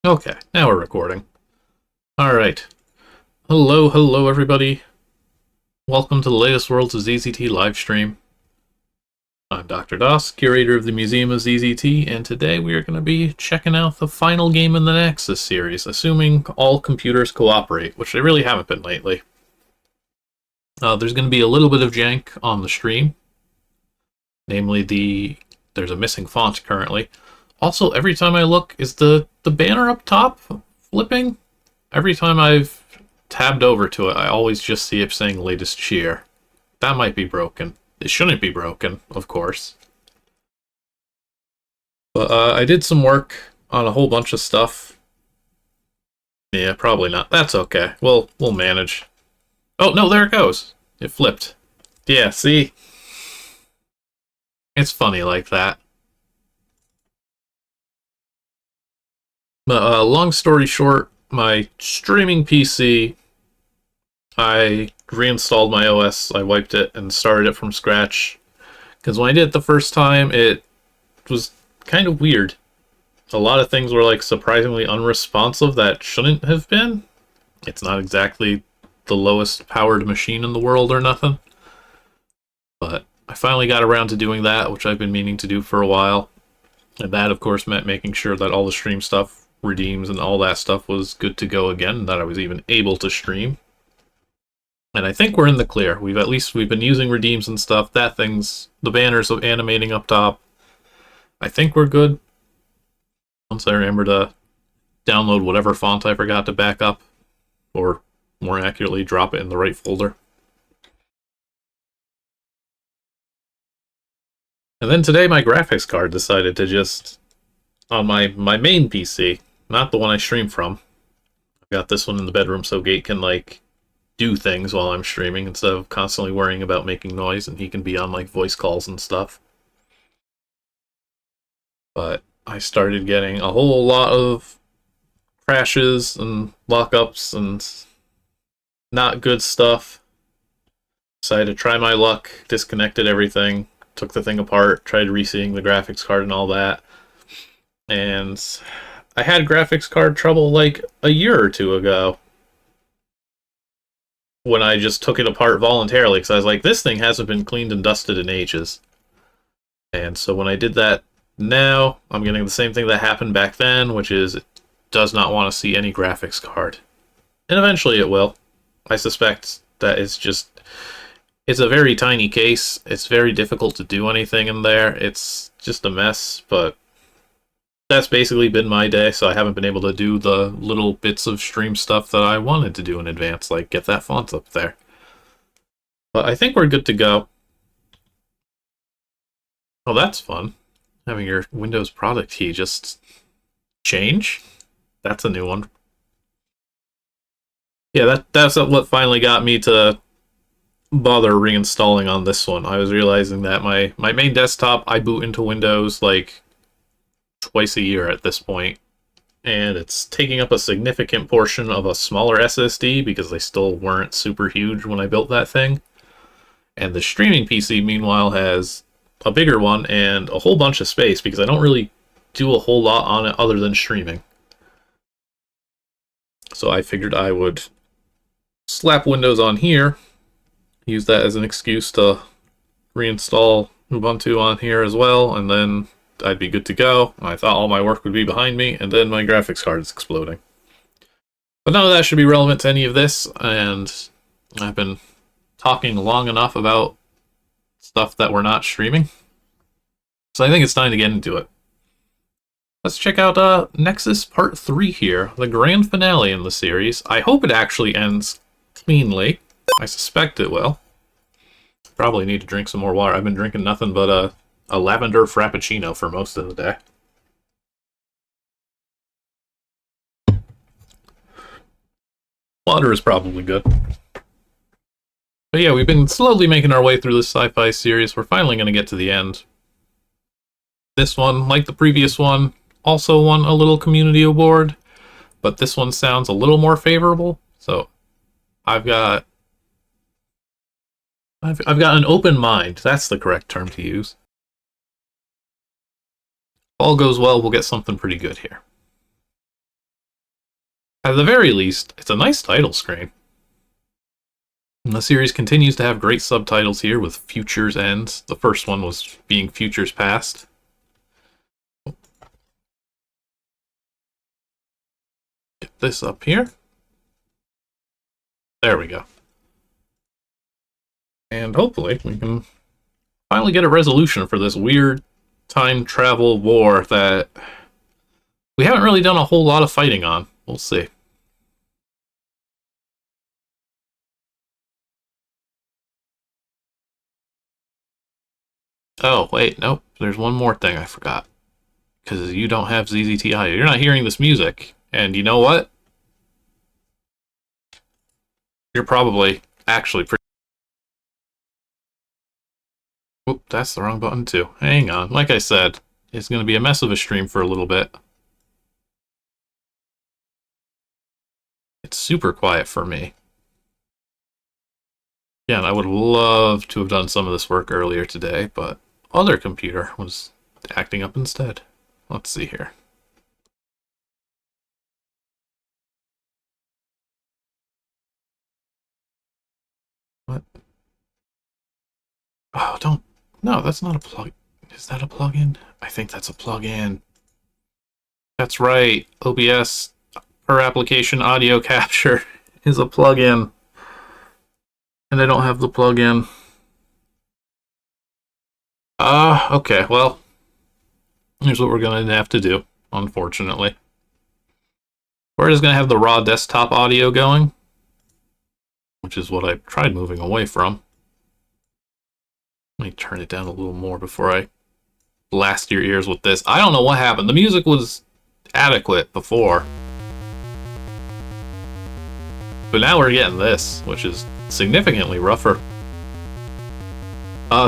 Okay, now we're recording. Alright. Hello everybody. Welcome to the latest Worlds of ZZT livestream. I'm Dr. Doss, curator of the Museum of ZZT, and today we are going to be checking out the final game in the Nexus series, assuming all computers cooperate, which they really haven't been lately. There's going to be a little bit of jank on the stream. Namely, there's a missing font currently. Also, every time I look, is the banner up top flipping? Every time I've tabbed over to it, I always just see it saying latest cheer. That might be broken. It shouldn't be broken, of course. But I did some work on a whole bunch of stuff. Yeah, probably not. That's okay. We'll manage. Oh, no, there it goes. It flipped. Yeah, see? It's funny like that. But long story short, my streaming PC, I reinstalled my OS, I wiped it, and started it from scratch. Because when I did it the first time, it was kind of weird. A lot of things were like surprisingly unresponsive that shouldn't have been. It's not exactly the lowest powered machine in the world or nothing. But I finally got around to doing that, which I've been meaning to do for a while. And that, of course, meant making sure that all the stream stuff, redeems and all that stuff was good to go again, that I was even able to stream. And I think we're in the clear. We've been using redeems and stuff. That thing's, the banners of animating up top. I think we're good. Once I remember to download whatever font I forgot to back up, or more accurately, drop it in the right folder. And then today my graphics card decided to just, on my main PC, not the one I stream from. I've got this one in the bedroom so Jade can, like, do things while I'm streaming instead of constantly worrying about making noise, and he can be on, like, voice calls and stuff. But I started getting a whole lot of crashes and lockups and not good stuff. Decided to try my luck, disconnected everything, took the thing apart, tried reseating the graphics card and all that. And I had graphics card trouble like a year or two ago when I just took it apart voluntarily, because I was like, this thing hasn't been cleaned and dusted in ages. And so when I did that now, I'm getting the same thing that happened back then, which is it does not want to see any graphics card. And eventually it will. I suspect that it's a very tiny case. It's very difficult to do anything in there. It's just a mess, but that's basically been my day, so I haven't been able to do the little bits of stream stuff that I wanted to do in advance, like get that font up there. But I think we're good to go. Oh, that's fun. Having your Windows product key just change? That's a new one. Yeah, that's what finally got me to bother reinstalling on this one. I was realizing that my main desktop, I boot into Windows like twice a year at this point, and it's taking up a significant portion of a smaller SSD because they still weren't super huge when I built that thing. And the streaming PC, meanwhile, has a bigger one and a whole bunch of space because I don't really do a whole lot on it other than streaming. So I figured I would slap Windows on here, use that as an excuse to reinstall Ubuntu on here as well, and then I'd be good to go. I thought all my work would be behind me, and then my graphics card is exploding. But none of that should be relevant to any of this, and I've been talking long enough about stuff that we're not streaming. So I think it's time to get into it. Let's check out Nexus Part 3 here, the grand finale in the series. I hope it actually ends cleanly. I suspect it will. Probably need to drink some more water. I've been drinking nothing but a lavender frappuccino for most of the day. Water is probably good. But yeah, we've been slowly making our way through this sci-fi series. We're finally going to get to the end. This one, like the previous one, also won a little community award, but this one sounds a little more favorable. So I've got an open mind. That's the correct term to use. If all goes well, we'll get something pretty good here. At the very least, it's a nice title screen. And the series continues to have great subtitles here with Futures Ends. The first one was being Futures Past. Get this up here. There we go. And hopefully we can finally get a resolution for this weird time travel war that we haven't really done a whole lot of fighting on. We'll see. Oh, wait, nope. There's one more thing I forgot. Because you don't have ZZT audio. You're not hearing this music. And you know what? You're probably actually pretty... Oop, that's the wrong button too. Hang on. Like I said, it's going to be a mess of a stream for a little bit. It's super quiet for me. Yeah, and I would love to have done some of this work earlier today, but other computer was acting up instead. Let's see here. What? Oh, don't... No, that's not a plug... Is that a plugin? I think that's a plugin. That's right. OBS per application audio capture is a plugin. And I don't have the plugin. Okay, well, here's what we're going to have to do, unfortunately. We're just going to have the raw desktop audio going, which is what I tried moving away from. Let me turn it down a little more before I blast your ears with this. I don't know what happened. The music was adequate before. But now we're getting this, which is significantly rougher.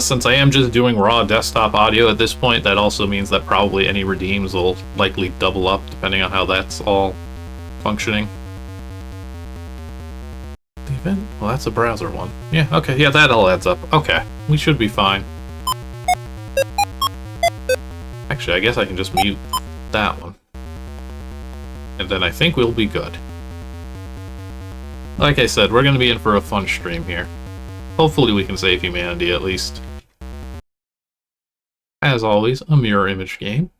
Since I am just doing raw desktop audio at this point, that also means that probably any redeems will likely double up, depending on how that's all functioning. Even? Well, that's a browser one. Yeah, okay, yeah, that all adds up. Okay, we should be fine. Actually, I guess I can just mute that one. And then I think we'll be good. Like I said, we're going to be in for a fun stream here. Hopefully we can save humanity at least. As always, a mirror image game.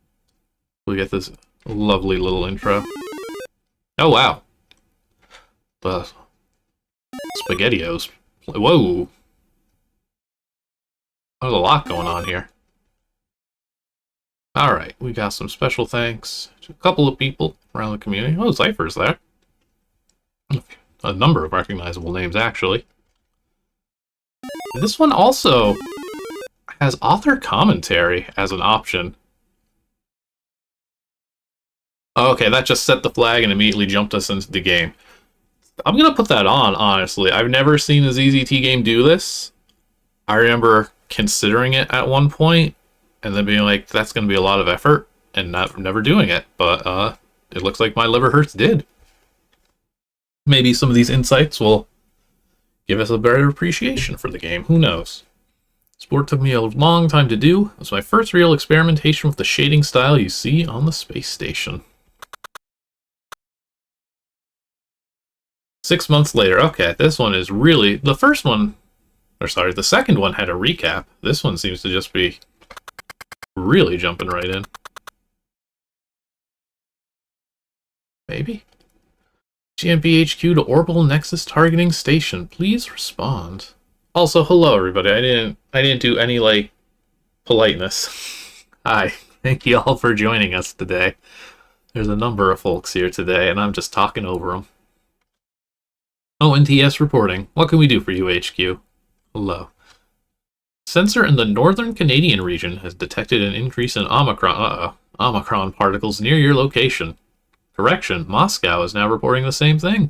We get this lovely little intro. Oh wow. The SpaghettiOs. Whoa. There's a lot going on here. Alright, we got some special thanks to a couple of people around the community. Oh, Cypher's there. A number of recognizable names, actually. This one also has author commentary as an option. Okay, that just set the flag and immediately jumped us into the game. I'm going to put that on, honestly. I've never seen a ZZT game do this. I remember considering it at one point, and then being like, that's going to be a lot of effort, and never doing it. But it looks like my liver hurts did. Maybe some of these insights will give us a better appreciation for the game. Who knows? Sport took me a long time to do. It was my first real experimentation with the shading style you see on the space station. 6 months later. Okay, this one is really... The first one... Or sorry, the second one had a recap. This one seems to just be really jumping right in. Maybe? GMBHQ to Orbital Nexus targeting station. Please respond. Also, hello everybody. I didn't do any like politeness. Hi. Thank you all for joining us today. There's a number of folks here today, and I'm just talking over them. Oh, NTS reporting. What can we do for you, HQ? Hello. Sensor in the northern Canadian region has detected an increase in Omicron particles near your location. Correction, Moscow is now reporting the same thing.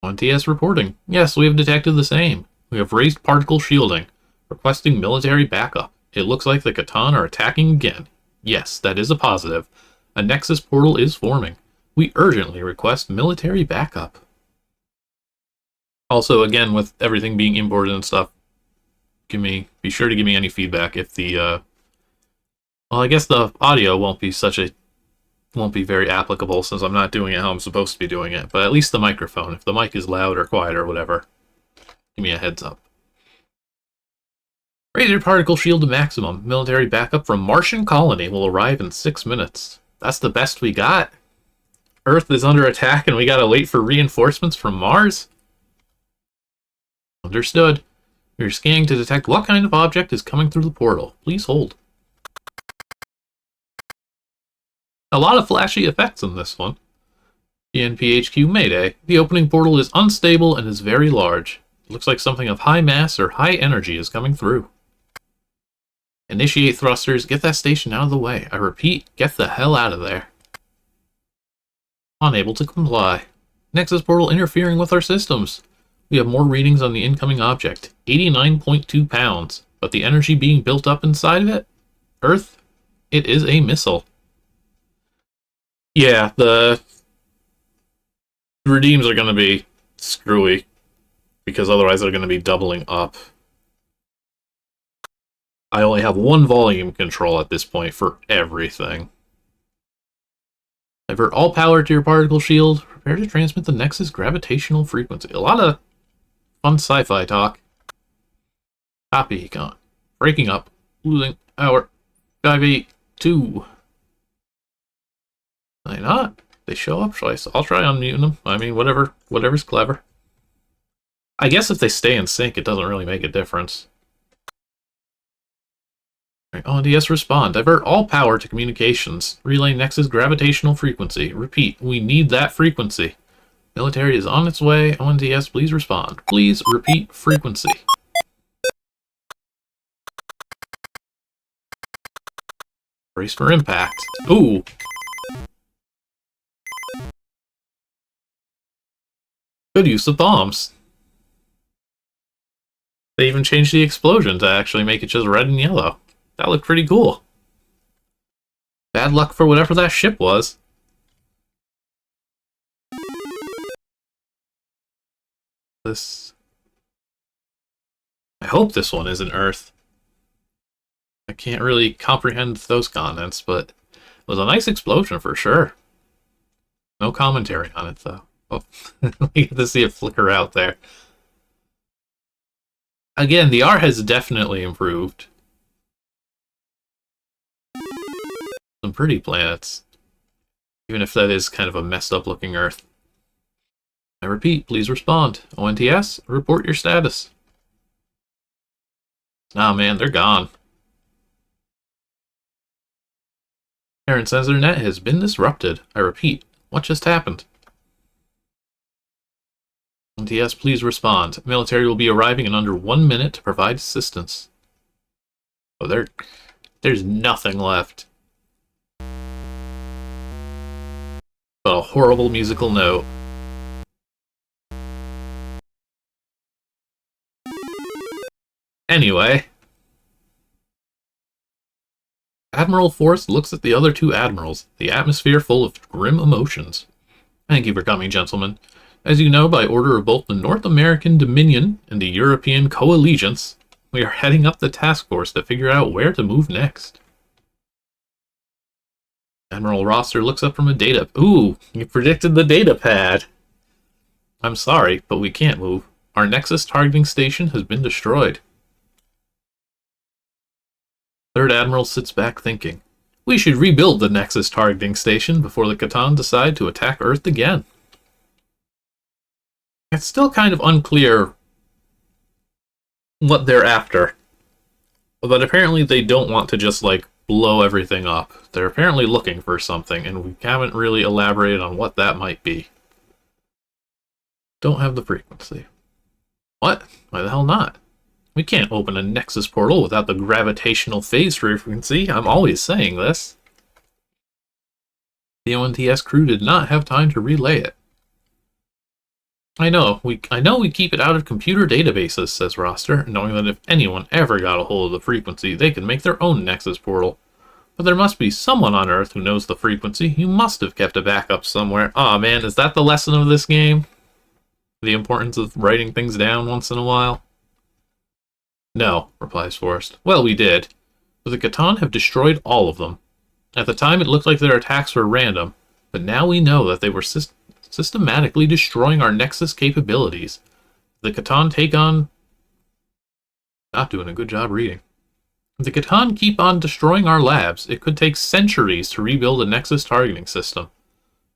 NTS reporting. Yes, we have detected the same. We have raised particle shielding, requesting military backup. It looks like the Catan are attacking again. Yes, that is a positive. A Nexus portal is forming. We urgently request military backup. Also, again, with everything being imported and stuff, be sure to give me any feedback if the, well, I guess the audio won't be such a won't be very applicable since I'm not doing it how I'm supposed to be doing it, but at least the microphone. If the mic is loud or quiet or whatever, give me a heads up. Raise your particle shield to maximum. Military backup from Martian colony will arrive in 6 minutes. That's the best we got? Earth is under attack and we gotta wait for reinforcements from Mars? Understood. We're scanning to detect what kind of object is coming through the portal. Please hold. A lot of flashy effects in this one. GNPHQ Mayday. The opening portal is unstable and is very large. It looks like something of high mass or high energy is coming through. Initiate thrusters. Get that station out of the way. I repeat, get the hell out of there. Unable to comply. Nexus portal interfering with our systems. We have more readings on the incoming object. 89.2 pounds. But the energy being built up inside of it? Earth? It is a missile. Yeah, the redeems are going to be screwy. Because otherwise they're going to be doubling up. I only have one volume control at this point for everything. Divert all power to your particle shield. Prepare to transmit the Nexus gravitational frequency. A lot of fun sci-fi talk. Copy, gone. Breaking up. Losing power. 582. Why not? They show up. I'll try unmuting them. I mean, whatever's clever. I guess if they stay in sync, it doesn't really make a difference. ONDS respond. Divert all power to communications. Relay Nexus gravitational frequency. Repeat, we need that frequency. Military is on its way. ONDS, please respond. Please repeat frequency. Brace for impact. Ooh. Good use of bombs. They even changed the explosion to actually make it just red and yellow. That looked pretty cool. Bad luck for whatever that ship was. I hope this one isn't Earth. I can't really comprehend those comments, but it was a nice explosion for sure. No commentary on it, though. Oh, we get to see it flicker out there. Again, the art has definitely improved. Some pretty planets. Even if that is kind of a messed up looking Earth. I repeat, please respond. ONTS, report your status. Nah, man, they're gone. Terran sensor net has been disrupted. I repeat, what just happened? ONTS, please respond. Military will be arriving in under 1 minute to provide assistance. Oh, there's nothing left. But a horrible musical note. Anyway. Admiral Force looks at the other two admirals, the atmosphere full of grim emotions. Thank you for coming, gentlemen. As you know, by order of both the North American Dominion and the European Coalescence, we are heading up the task force to figure out where to move next. Admiral Roster looks up from a data... Ooh, you predicted the data pad. I'm sorry, but we can't move. Our Nexus targeting station has been destroyed. Third Admiral sits back thinking. We should rebuild the Nexus targeting station before the Catan decide to attack Earth again. It's still kind of unclear what they're after. But apparently they don't want to just, like, blow everything up. They're apparently looking for something, and we haven't really elaborated on what that might be. Don't have the frequency. What? Why the hell not? We can't open a Nexus portal without the gravitational phase frequency. I'm always saying this. The ONTS crew did not have time to relay it. I know we keep it out of computer databases, says Roster, knowing that if anyone ever got a hold of the frequency, they could make their own Nexus portal. But there must be someone on Earth who knows the frequency. You must have kept a backup somewhere. Aw, man, is that the lesson of this game? The importance of writing things down once in a while? No, replies Forrest. Well, we did. But the Catan have destroyed all of them. At the time, it looked like their attacks were random, but now we know that they were systematically destroying our Nexus capabilities. The Catan take on... Not doing a good job reading. If the Catan keep on destroying our labs, it could take centuries to rebuild a Nexus targeting system.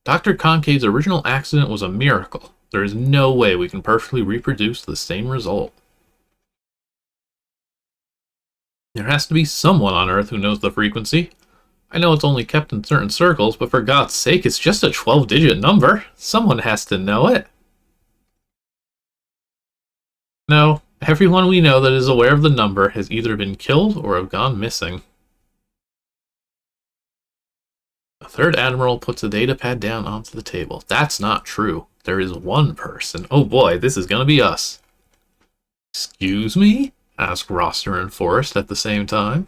Dr. Concade's original accident was a miracle. There is no way we can perfectly reproduce the same result. There has to be someone on Earth who knows the frequency. I know it's only kept in certain circles, but for God's sake, it's just a 12-digit number. Someone has to know it. No, everyone we know that is aware of the number has either been killed or have gone missing. A third admiral puts a data pad down onto the table. That's not true. There is one person. Oh boy, this is gonna be us. Excuse me? Asked Roster and Forrest at the same time.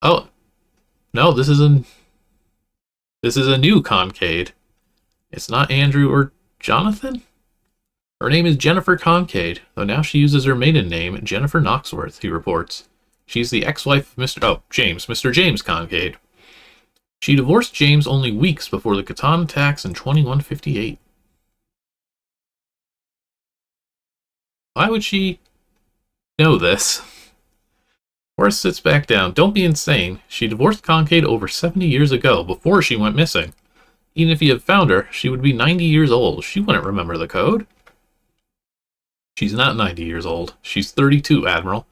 Oh, no, this is a new Concade. It's not Andrew or Jonathan? Her name is Jennifer Concade, though now she uses her maiden name, Jennifer Knoxworth, he reports. She's the ex-wife of Mr. James Concade. She divorced James only weeks before the Catan attacks in 2158. Why would she know this? Forrest sits back down. Don't be insane. She divorced Concade over 70 years ago, before she went missing. Even if he had found her, she would be 90 years old. She wouldn't remember the code. She's not 90 years old. She's 32, Admiral.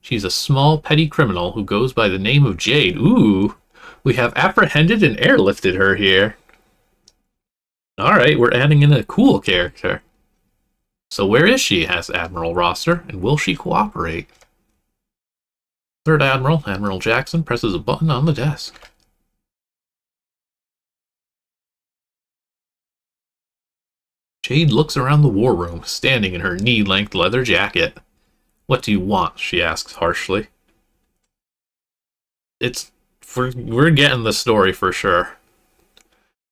She's a small, petty criminal who goes by the name of Jade. Ooh, we have apprehended and airlifted her here. Alright, we're adding in a cool character. So where is she? Asks Admiral Roster, and will she cooperate? Third Admiral, Admiral Jackson, presses a button on the desk. Jade looks around the war room, standing in her knee-length leather jacket. What do you want? She asks harshly. We're getting the story for sure.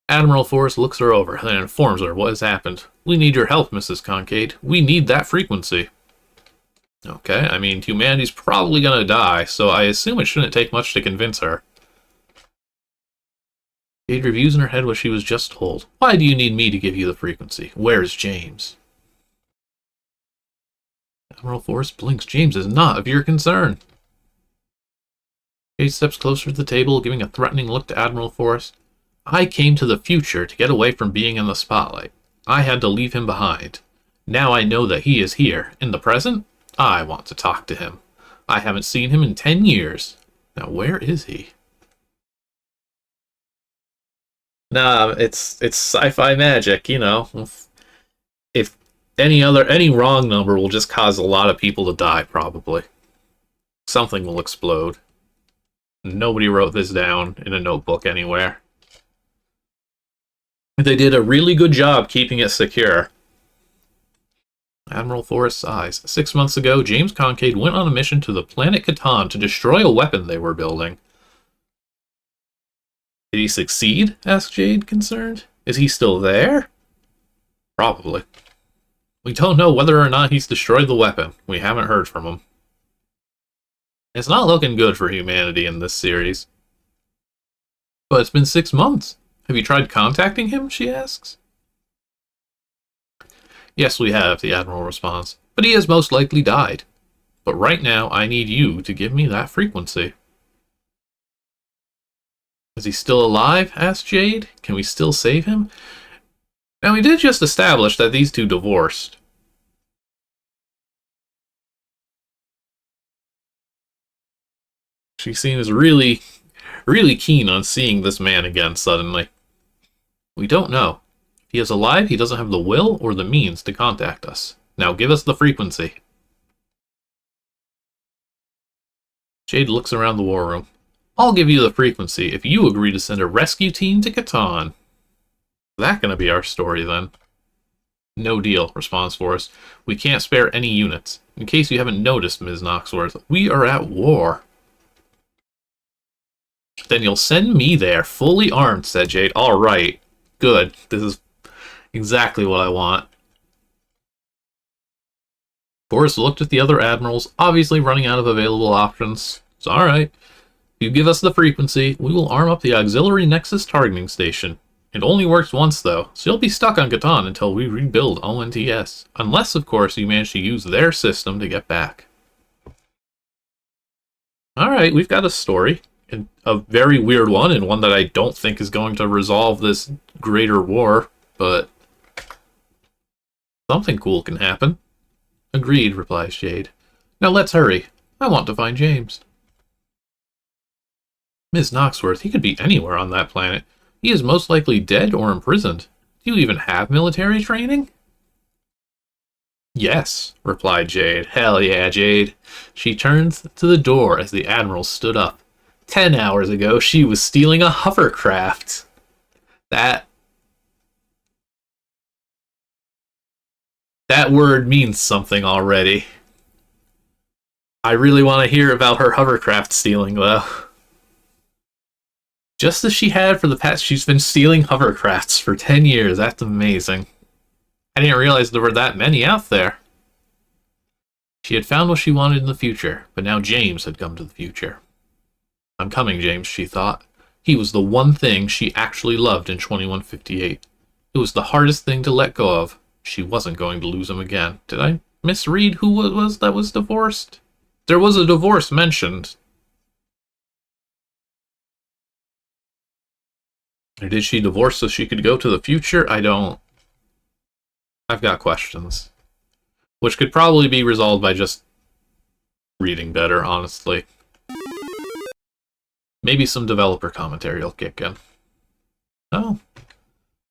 Admiral Forrest looks her over, then informs her what has happened. We need your help, Mrs. Concade. We need that frequency. Okay, I mean, humanity's probably gonna die, so I assume it shouldn't take much to convince her. Jade reviews in her head what she was just told. Why do you need me to give you the frequency? Where's James? Admiral Forrest blinks. James is not of your concern. Jade steps closer to the table, giving a threatening look to Admiral Forrest. I came to the future to get away from being in the spotlight. I had to leave him behind. Now I know that he is here. In the present, I want to talk to him. I haven't seen him in 10 years. Now where is he? Nah, it's sci-fi magic, you know. If any wrong number will just cause a lot of people to die, probably. Something will explode. Nobody wrote this down in a notebook anywhere. They did a really good job keeping it secure. Admiral Forrest sighs. 6 months ago, James Concade went on a mission to the planet Catan to destroy a weapon they were building. Did he succeed? Asked Jade, concerned. Is he still there? Probably. We don't know whether or not he's destroyed the weapon. We haven't heard from him. It's not looking good for humanity in this series. But it's been 6 months. Have you tried contacting him? She asks. Yes, we have, the Admiral responds. But he has most likely died. But right now, I need you to give me that frequency. Is he still alive? Asked Jade. Can we still save him? Now, we did just establish that these two divorced. She seems really, really keen on seeing this man again suddenly. We don't know. If he is alive, he doesn't have the will or the means to contact us. Now give us the frequency. Jade looks around the war room. I'll give you the frequency if you agree to send a rescue team to Catan. Is that going to be our story then? No deal, responds Forrest. We can't spare any units. In case you haven't noticed, Ms. Knoxworth, we are at war. Then you'll send me there, fully armed, said Jade. All right. Good. This is exactly what I want. Forrest looked at the other admirals, obviously running out of available options. It's all right. If you give us the frequency, we will arm up the auxiliary Nexus targeting station. It only works once, though, so you'll be stuck on Catan until we rebuild ONTS. Unless, of course, you manage to use their system to get back. Alright, we've got a story. A very weird one, and one that I don't think is going to resolve this greater war, but something cool can happen. Agreed, replies Jade. Now let's hurry. I want to find James. Ms. Knoxworth, he could be anywhere on that planet. He is most likely dead or imprisoned. Do you even have military training? Yes, replied Jade. Hell yeah, Jade. She turned to the door as the Admiral stood up. 10 hours ago, she was stealing a hovercraft. That word means something already. I really want to hear about her hovercraft stealing, though. Just as she had for the past, she's been stealing hovercrafts for 10 years. That's amazing. I didn't realize there were that many out there. She had found what she wanted in the future, but now James had come to the future. I'm coming, James, she thought. He was the one thing she actually loved in 2158. It was the hardest thing to let go of. She wasn't going to lose him again. Did I misread who it was that was divorced? There was a divorce mentioned. Or did she divorce so she could go to the future? I've got questions. Which could probably be resolved by just reading better, honestly. Maybe some developer commentary will kick in. Oh.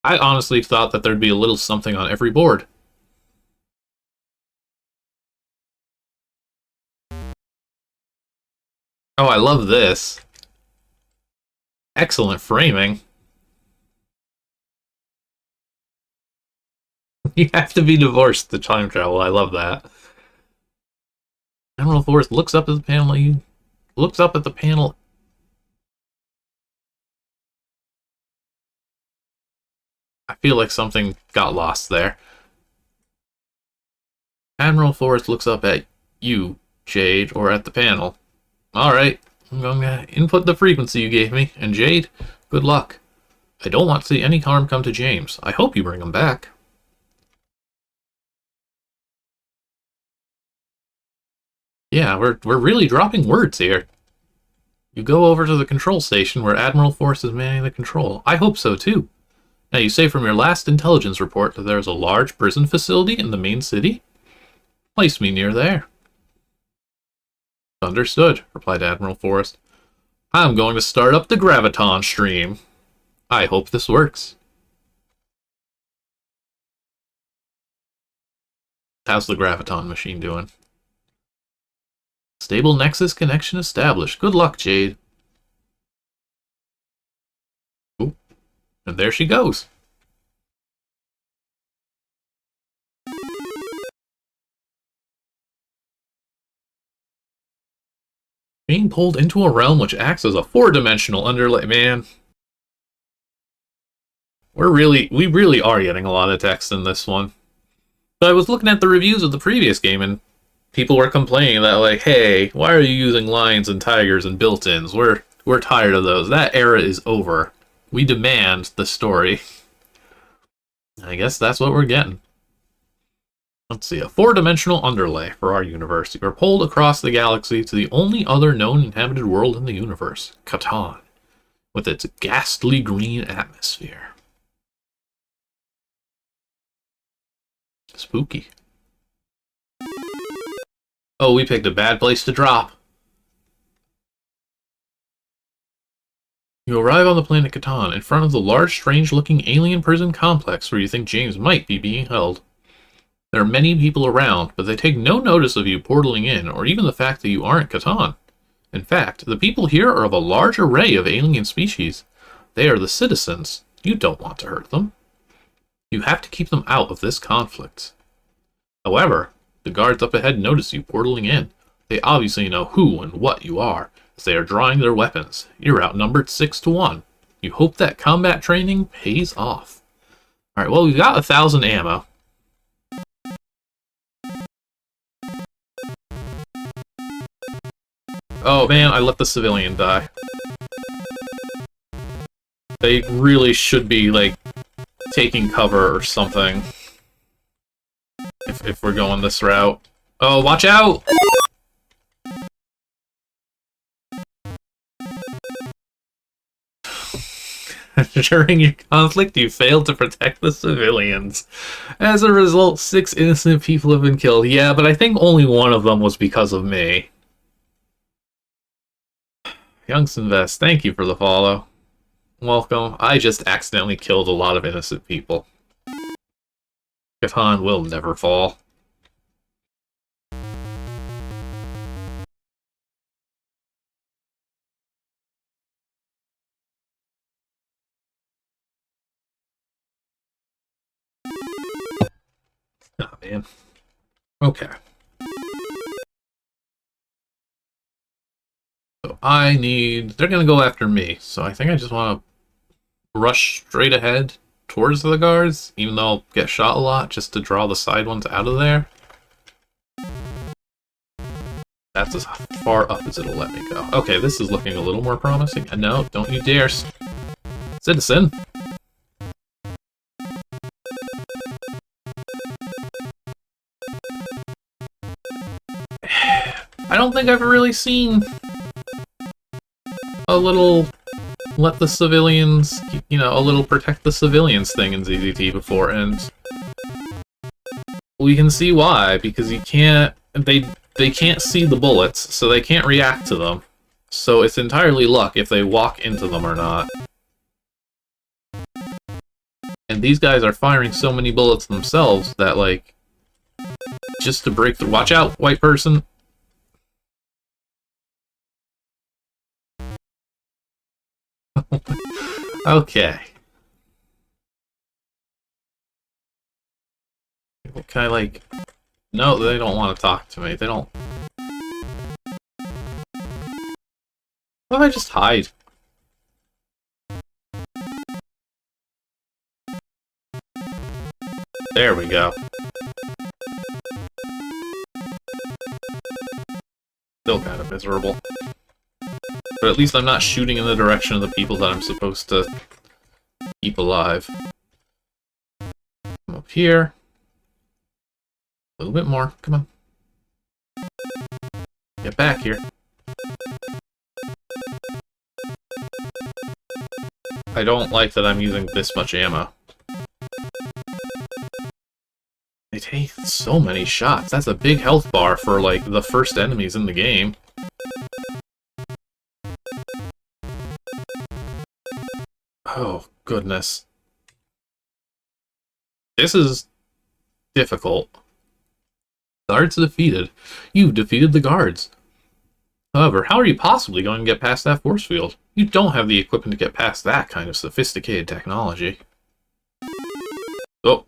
I honestly thought that there'd be a little something on every board. Oh, I love this. Excellent framing. You have to be divorced to time travel. I love that. Admiral Forrest looks up at the panel. He looks up at the panel. I feel like something got lost there. Admiral Forrest looks up at you, Jade, or at the panel. Alright, I'm going to input the frequency you gave me, and Jade, good luck. I don't want to see any harm come to James. I hope you bring him back. Yeah, we're really dropping words here. You go over to the control station where Admiral Forrest is manning the control. I hope so, too. Now, you say from your last intelligence report that there's a large prison facility in the main city? Place me near there. Understood, replied Admiral Forrest. I'm going to start up the graviton stream. I hope this works. How's the graviton machine doing? Stable Nexus connection established. Good luck, Jade. Ooh. And there she goes. Being pulled into a realm which acts as a four-dimensional underlay. Man. We really are getting a lot of text in this one. So I was looking at the reviews of the previous game, and people were complaining that, like, hey, why are you using lions and tigers and built-ins? We're tired of those. That era is over. We demand the story. I guess that's what we're getting. Let's see, a four-dimensional underlay for our universe. You are pulled across the galaxy to the only other known inhabited world in the universe, Catan, with its ghastly green atmosphere. Spooky. Oh, we picked a bad place to drop. You arrive on the planet Catan in front of the large, strange-looking alien prison complex where you think James might be being held. There are many people around, but they take no notice of you portaling in, or even the fact that you aren't Catan. In fact, the people here are of a large array of alien species. They are the citizens. You don't want to hurt them. You have to keep them out of this conflict. However, the guards up ahead notice you portaling in. They obviously know who and what you are, as they are drawing their weapons. You're outnumbered 6-1. You hope that combat training pays off. Alright, well, we've got 1,000 ammo. Oh man, I let the civilian die. They really should be, like, taking cover or something. If we're going this route. Oh, watch out! During your conflict, you failed to protect the civilians. As a result, 6 innocent people have been killed. Yeah, but I think only one of them was because of me. Youngsinvest, thank you for the follow. Welcome. I just accidentally killed a lot of innocent people. Katan will never fall. Oh, man. Okay. So I need... They're gonna go after me, so I think I just want to rush straight ahead towards the guards, even though I'll get shot a lot, just to draw the side ones out of there. That's as far up as it'll let me go. Okay, this is looking a little more promising. And no, don't you dare... Citizen! I don't think I've really seen a little let the civilians, you know, a little protect the civilians thing in ZZT before, and we can see why, because you can't, they can't see the bullets, so they can't react to them. So it's entirely luck if they walk into them or not. And these guys are firing so many bullets themselves that, like, just to break through. Watch out, white person! Okay. Can I, like... No, they don't want to talk to me. They don't... Why don't I just hide? There we go. Still kind of miserable. But at least I'm not shooting in the direction of the people that I'm supposed to keep alive. Come up here. A little bit more. Come on. Get back here. I don't like that I'm using this much ammo. They take so many shots. That's a big health bar for, like, the first enemies in the game. Oh, goodness. This is difficult. Guards defeated. You've defeated the guards. However, how are you possibly going to get past that force field? You don't have the equipment to get past that kind of sophisticated technology. Oh.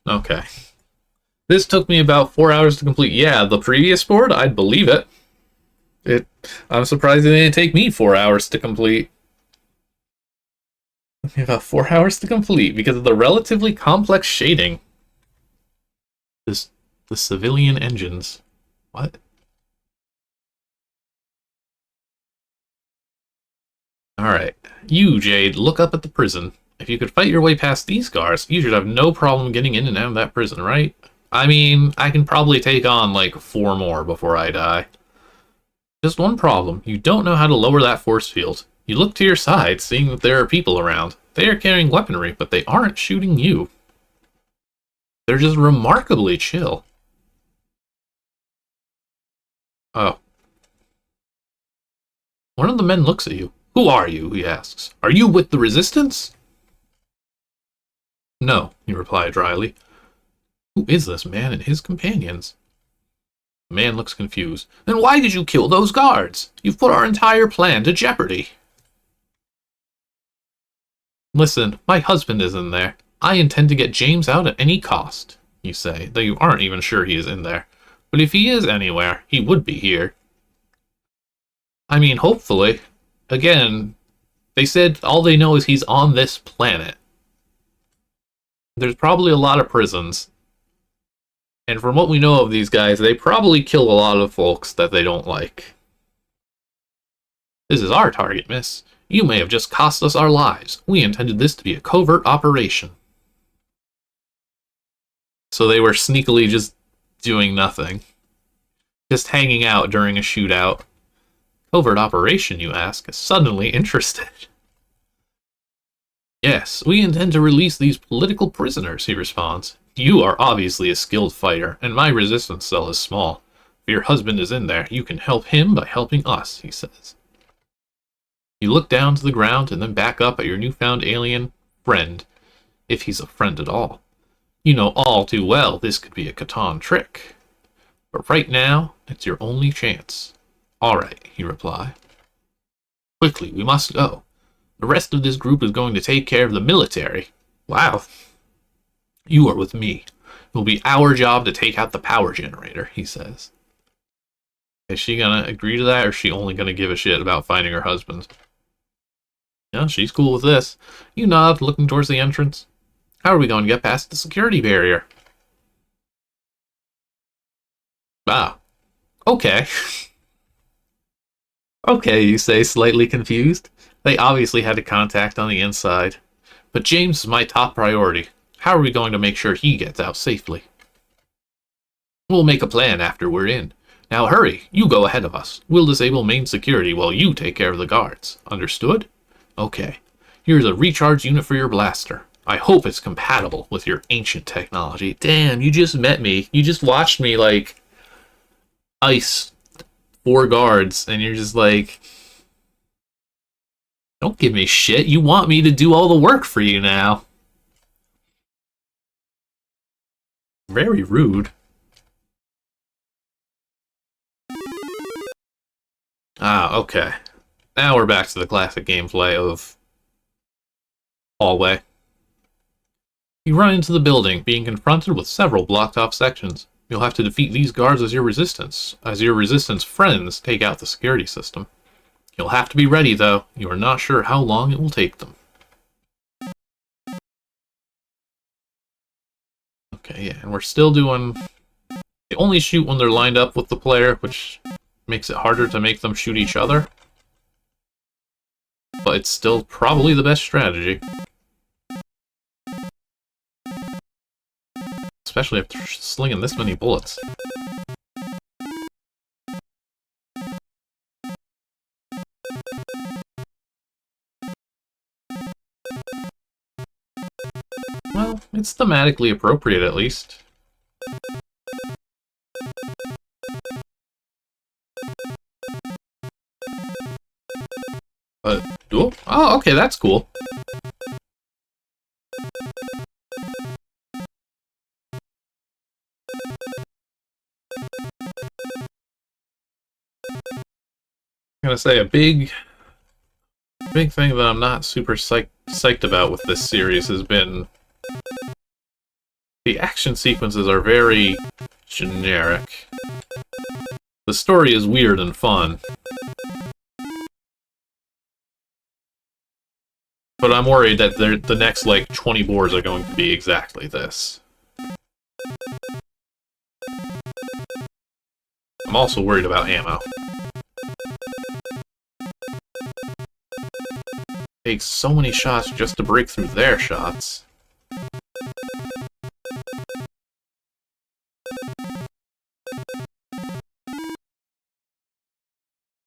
Okay. This took me about 4 hours to complete. Yeah, the previous board, I'd believe it. I'm surprised it didn't take me 4 hours to complete. Took me about 4 hours to complete because of the relatively complex shading. The civilian engines. What? Alright. You, Jade, look up at the prison. If you could fight your way past these guards, you should have no problem getting in and out of that prison, right? I mean, I can probably take on, like, 4 more before I die. Just one problem. You don't know how to lower that force field. You look to your side, seeing that there are people around. They are carrying weaponry, but they aren't shooting you. They're just remarkably chill. Oh. One of the men looks at you. Who are you? He asks. Are you with the resistance? No, you reply dryly. Who is this man and his companions? The man looks confused. Then why did you kill those guards? You've put our entire plan to jeopardy. Listen, my husband is in there. I intend to get James out at any cost, you say, though you aren't even sure he is in there. But if he is anywhere, he would be here. I mean, hopefully. Again, they said all they know is he's on this planet. There's probably a lot of prisons. And from what we know of these guys, they probably kill a lot of folks that they don't like. This is our target, miss. You may have just cost us our lives. We intended this to be a covert operation. So they were sneakily just doing nothing. Just hanging out during a shootout. Covert operation, you ask? Suddenly interested. Yes, we intend to release these political prisoners, he responds. You are obviously a skilled fighter, and my resistance cell is small. If your husband is in there, you can help him by helping us, he says. You look down to the ground and then back up at your newfound alien friend, if he's a friend at all. You know all too well this could be a Catan trick. But right now, it's your only chance. All right, he replies. Quickly, we must go. The rest of this group is going to take care of the military. Wow. You are with me. It will be our job to take out the power generator, he says. Is she gonna agree to that, or is she only gonna give a shit about finding her husband? Yeah, she's cool with this. You nod, looking towards the entrance. How are we going to get past the security barrier? Ah. Okay. Okay, you say, slightly confused. They obviously had a contact on the inside. But James is my top priority. How are we going to make sure he gets out safely? We'll make a plan after we're in. Now hurry, you go ahead of us. We'll disable main security while you take care of the guards. Understood? Okay. Here's a recharge unit for your blaster. I hope it's compatible with your ancient technology. Damn, you just met me. You just watched me, like, ice 4 guards, and you're just like, don't give me shit. You want me to do all the work for you now. Very rude. Ah, okay. Now we're back to the classic gameplay of hallway. You run into the building, being confronted with several blocked-off sections. You'll have to defeat these guards as your resistance friends take out the security system. You'll have to be ready, though. You are not sure how long it will take them. Okay, yeah, and we're still doing... They only shoot when they're lined up with the player, which makes it harder to make them shoot each other. But it's still probably the best strategy. Especially if they're slinging this many bullets. Well, it's thematically appropriate at least. Oh, okay, that's cool. I'm gonna say a big thing that I'm not super psyched about with this series has been the action sequences are very generic. The story is weird and fun. But I'm worried that the next, like, 20 boards are going to be exactly this. I'm also worried about ammo. Takes so many shots just to break through their shots.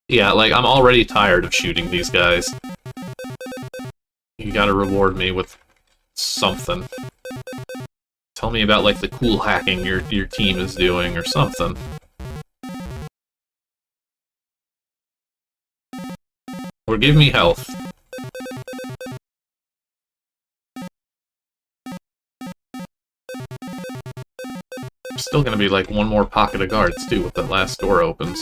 Yeah, like, I'm already tired of shooting these guys. You gotta reward me with something. Tell me about, like, the cool hacking your team is doing or something. Or give me health. There's still gonna be, like, one more pocket of guards, too, if that last door opens.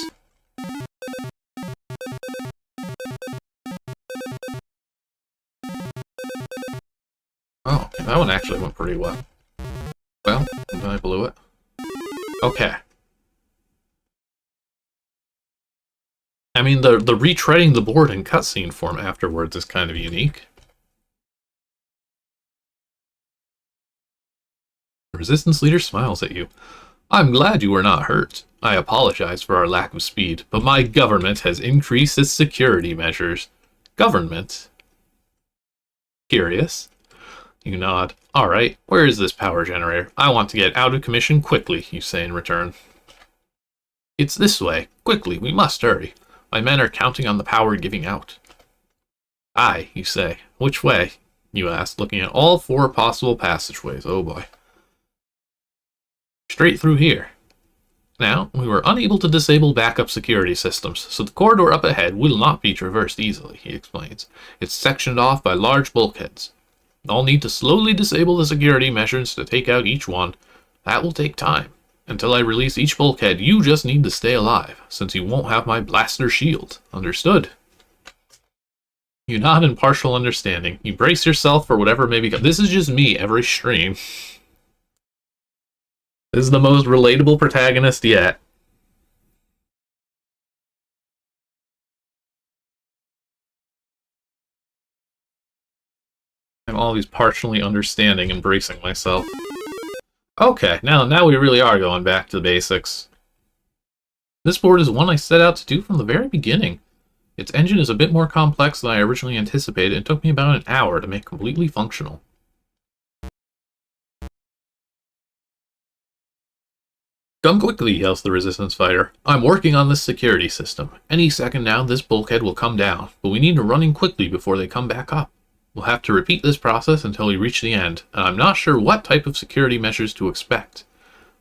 Oh, that one actually went pretty well. Well, I blew it. Okay. I mean, the retreading the board in cutscene form afterwards is kind of unique. The Resistance leader smiles at you. I'm glad you were not hurt. I apologize for our lack of speed, but my government has increased its security measures. Government? Curious. You nod. Alright, where is this power generator? I want to get out of commission quickly, you say in return. It's this way. Quickly, we must hurry. My men are counting on the power giving out. Aye, you say. Which way? You ask, looking at all 4 possible passageways. Oh boy. Straight through here. Now, we were unable to disable backup security systems, so the corridor up ahead will not be traversed easily, he explains. It's sectioned off by large bulkheads. I'll need to slowly disable the security measures to take out each one. That will take time. Until I release each bulkhead, you just need to stay alive, since you won't have my blaster shield. Understood? You nod in partial understanding. You brace yourself for whatever may become. This is just me every stream. This is the most relatable protagonist yet. I'm always partially understanding and bracing myself. Okay, now we really are going back to the basics. This board is one I set out to do from the very beginning. Its engine is a bit more complex than I originally anticipated and took me about an hour to make completely functional. Come quickly, yells the resistance fighter. I'm working on this security system. Any second now, this bulkhead will come down, but we need to run in quickly before they come back up. We'll have to repeat this process until we reach the end, and I'm not sure what type of security measures to expect.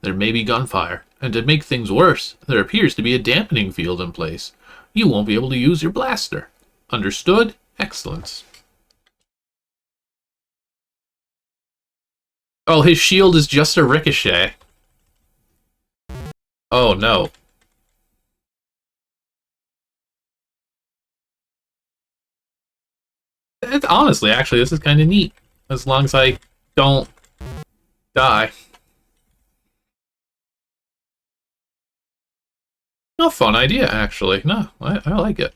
There may be gunfire, and to make things worse, there appears to be a dampening field in place. You won't be able to use your blaster. Understood? Excellent. Oh, his shield is just a ricochet. Oh, no. Honestly, actually, this is kind of neat. As long as I don't die. No, fun idea, actually. No, I like it.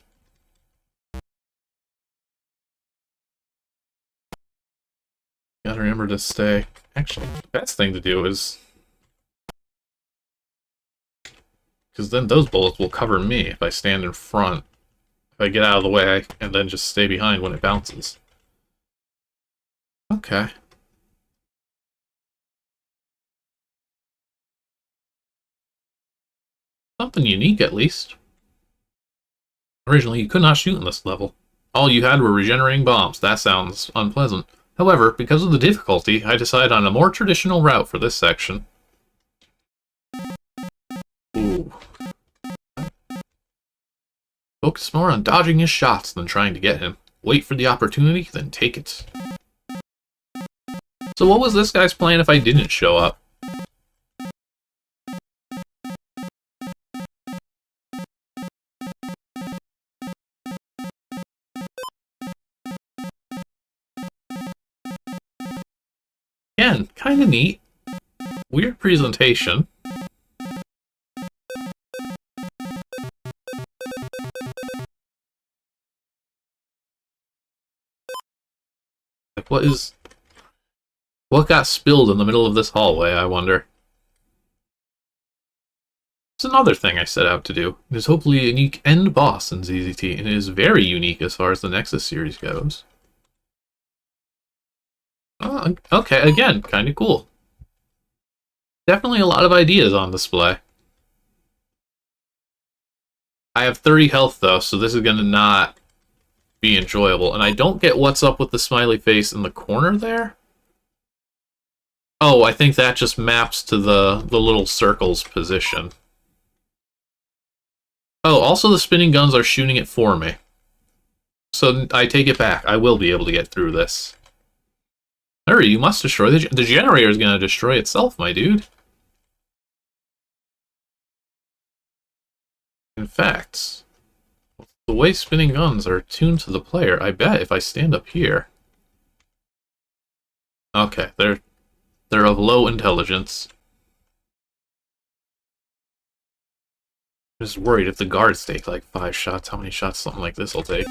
Gotta remember to stay. Actually, the best thing to do is... because then those bullets will cover me if I stand in front. If I get out of the way, and then just stay behind when it bounces. Okay. Something unique, at least. Originally, you could not shoot in this level. All you had were regenerating bombs. That sounds unpleasant. However, because of the difficulty, I decided on a more traditional route for this section. Ooh. Focus more on dodging his shots than trying to get him. Wait for the opportunity, then take it. So what was this guy's plan if I didn't show up? Again, kinda neat. Weird presentation. Like, what got spilled in the middle of this hallway, I wonder? It's another thing I set out to do. It is hopefully a unique end boss in ZZT, and it is very unique as far as the Nexus series goes. Oh, okay, again, kind of cool. Definitely a lot of ideas on display. I have 30 health, though, so this is going to not be enjoyable. And I don't get what's up with the smiley face in the corner there. Oh, I think that just maps to the little circle's position. Oh, also the spinning guns are shooting it for me. So I take it back. I will be able to get through this. Hurry, you must destroy the generator is going to destroy itself, my dude. In fact, the way spinning guns are tuned to the player, I bet if I stand up here... Okay, they're of low intelligence. I'm just worried if the guards take like 5 shots, how many shots something like this will take.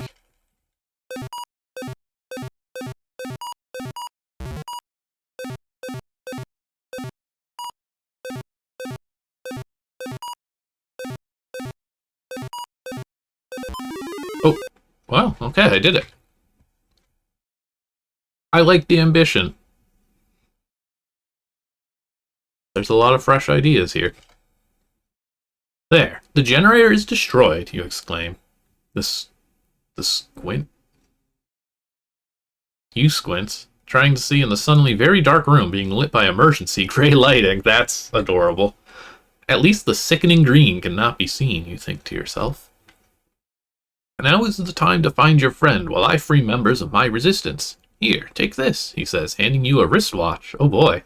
Well, okay, I did it. I like the ambition. There's a lot of fresh ideas here. There, the generator is destroyed, you exclaim. The squint? You squint, trying to see in the suddenly very dark room being lit by emergency gray lighting. That's adorable. At least the sickening green cannot be seen, you think to yourself. Now is the time to find your friend while I free members of my resistance. Here, take this, he says, handing you a wristwatch. Oh boy.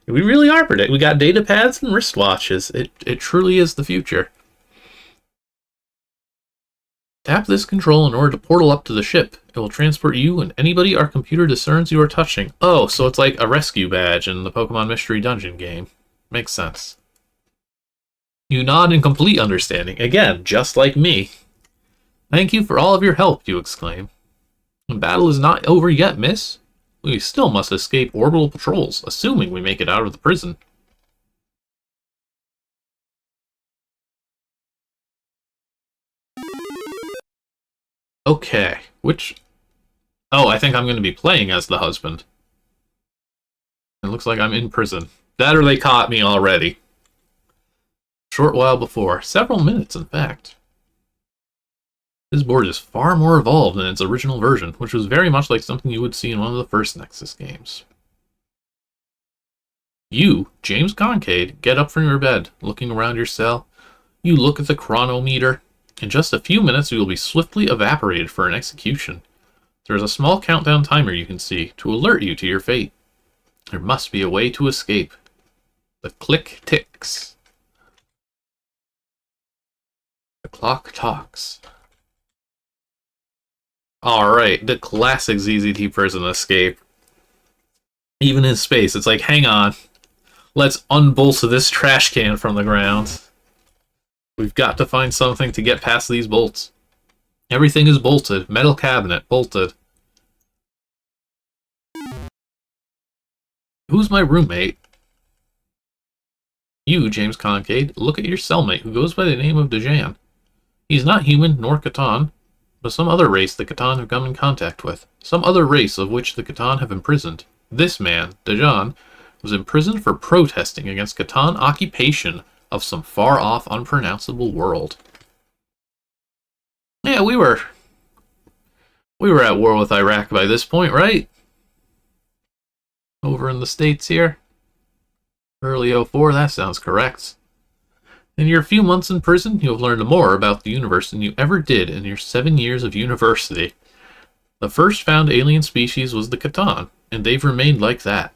We really are predicting. We got data pads and wristwatches. It truly is the future. Tap this control in order to portal up to the ship. It will transport you and anybody our computer discerns you are touching. Oh, so it's like a rescue badge in the Pokemon Mystery Dungeon game. Makes sense. You nod in complete understanding. Again, just like me. Thank you for all of your help, you exclaim. The battle is not over yet, miss. We still must escape orbital patrols, assuming we make it out of the prison. Okay, which... Oh, I think I'm going to be playing as the husband. It looks like I'm in prison. That or they caught me already. Short while before. Several minutes, in fact. This board is far more evolved than its original version, which was very much like something you would see in one of the first Nexus games. You, James Concade, get up from your bed, looking around your cell. You look at the chronometer. In just a few minutes, you will be swiftly evaporated for an execution. There is a small countdown timer you can see to alert you to your fate. There must be a way to escape. The click ticks. The clock talks. Alright, the classic ZZT prison escape. Even in space, it's like, hang on. Let's unbolt this trash can from the ground. We've got to find something to get past these bolts. Everything is bolted. Metal cabinet, bolted. Who's my roommate? You, James Concade, look at your cellmate, who goes by the name of Dejan. He's not human, nor Catan, but some other race the Catan have come in contact with. Some other race of which the Catan have imprisoned. This man, Dejan, was imprisoned for protesting against Catan occupation of some far-off, unpronounceable world. Yeah, we were at war with Iraq by this point, right? Over in the States here. Early 04, that sounds correct. In your few months in prison, you have learned more about the universe than you ever did in your 7 years of university. The first found alien species was the Catan, and they've remained like that.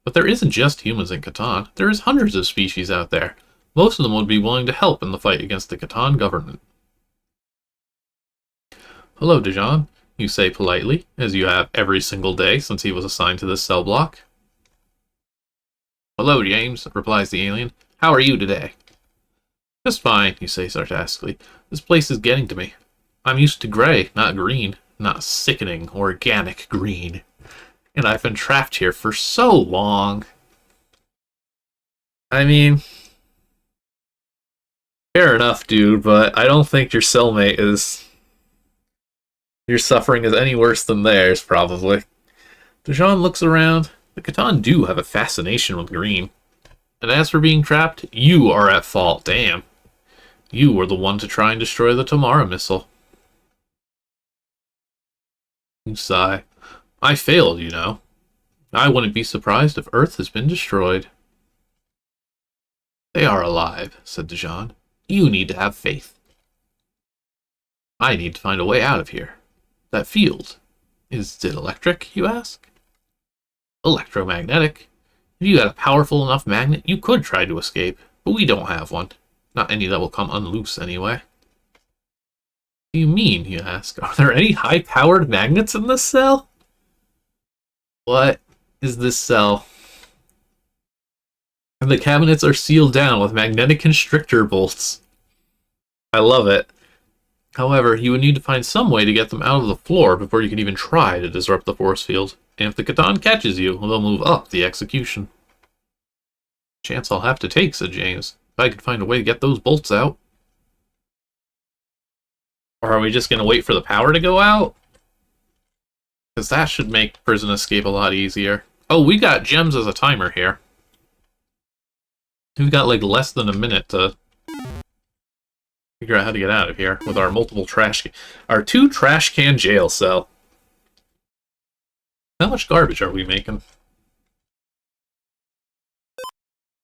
But there isn't just humans in Catan. There is hundreds of species out there. Most of them would be willing to help in the fight against the Catan government. Hello, Dejan, you say politely, as you have every single day since he was assigned to this cell block. Hello, James, replies the alien. How are you today? Just fine, you say sarcastically. This place is getting to me. I'm used to gray, not green. Not sickening, organic green. And I've been trapped here for so long. I mean, fair enough, dude, but I don't think your cellmate is... Your suffering is any worse than theirs, probably. Dejan looks around. The Catan do have a fascination with green. And as for being trapped, you are at fault, damn. You were the one to try and destroy the Tamara missile. You sigh. I failed, you know. I wouldn't be surprised if Earth has been destroyed. They are alive, said Dejan. You need to have faith. I need to find a way out of here. That field. Is it electric, you ask? Electromagnetic. If you had a powerful enough magnet, you could try to escape, but we don't have one. Not any that will come unloose, anyway. What do you mean, you ask? Are there any high-powered magnets in this cell? What is this cell? And the cabinets are sealed down with magnetic constrictor bolts. I love it. However, you would need to find some way to get them out of the floor before you can even try to disrupt the force field. And if the Catan catches you, they'll move up the execution. Chance I'll have to take, said James. If I could find a way to get those bolts out. Or are we just going to wait for the power to go out? Because that should make prison escape a lot easier. Oh, we got gems as a timer here. We've got like less than a minute to figure out how to get out of here with our multiple our 2 trash can jail cell. How much garbage are we making?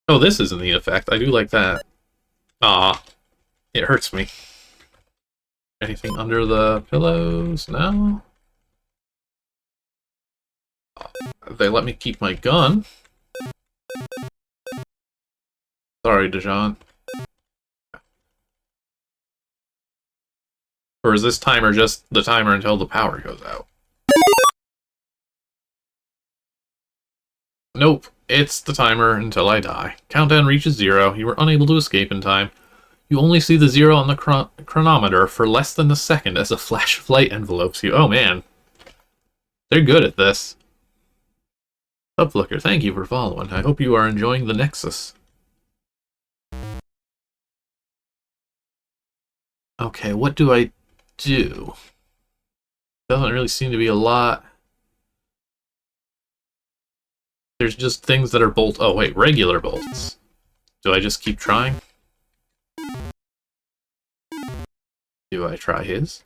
Oh, this is a neat effect. I do like that. Ah, it hurts me. Anything under the pillows? No? They let me keep my gun. Sorry, Dijon. Or is this timer just the timer until the power goes out? Nope, it's the timer until I die. Countdown reaches 0. You were unable to escape in time. You only see the 0 on the chronometer for less than a second as a flash of light envelopes you. Oh man. They're good at this. Subflicker, thank you for following. I hope you are enjoying the Nexus. Okay, what do I do? Doesn't really seem to be a lot. There's just things that are oh wait, regular bolts. Do I just keep trying? Do I try his?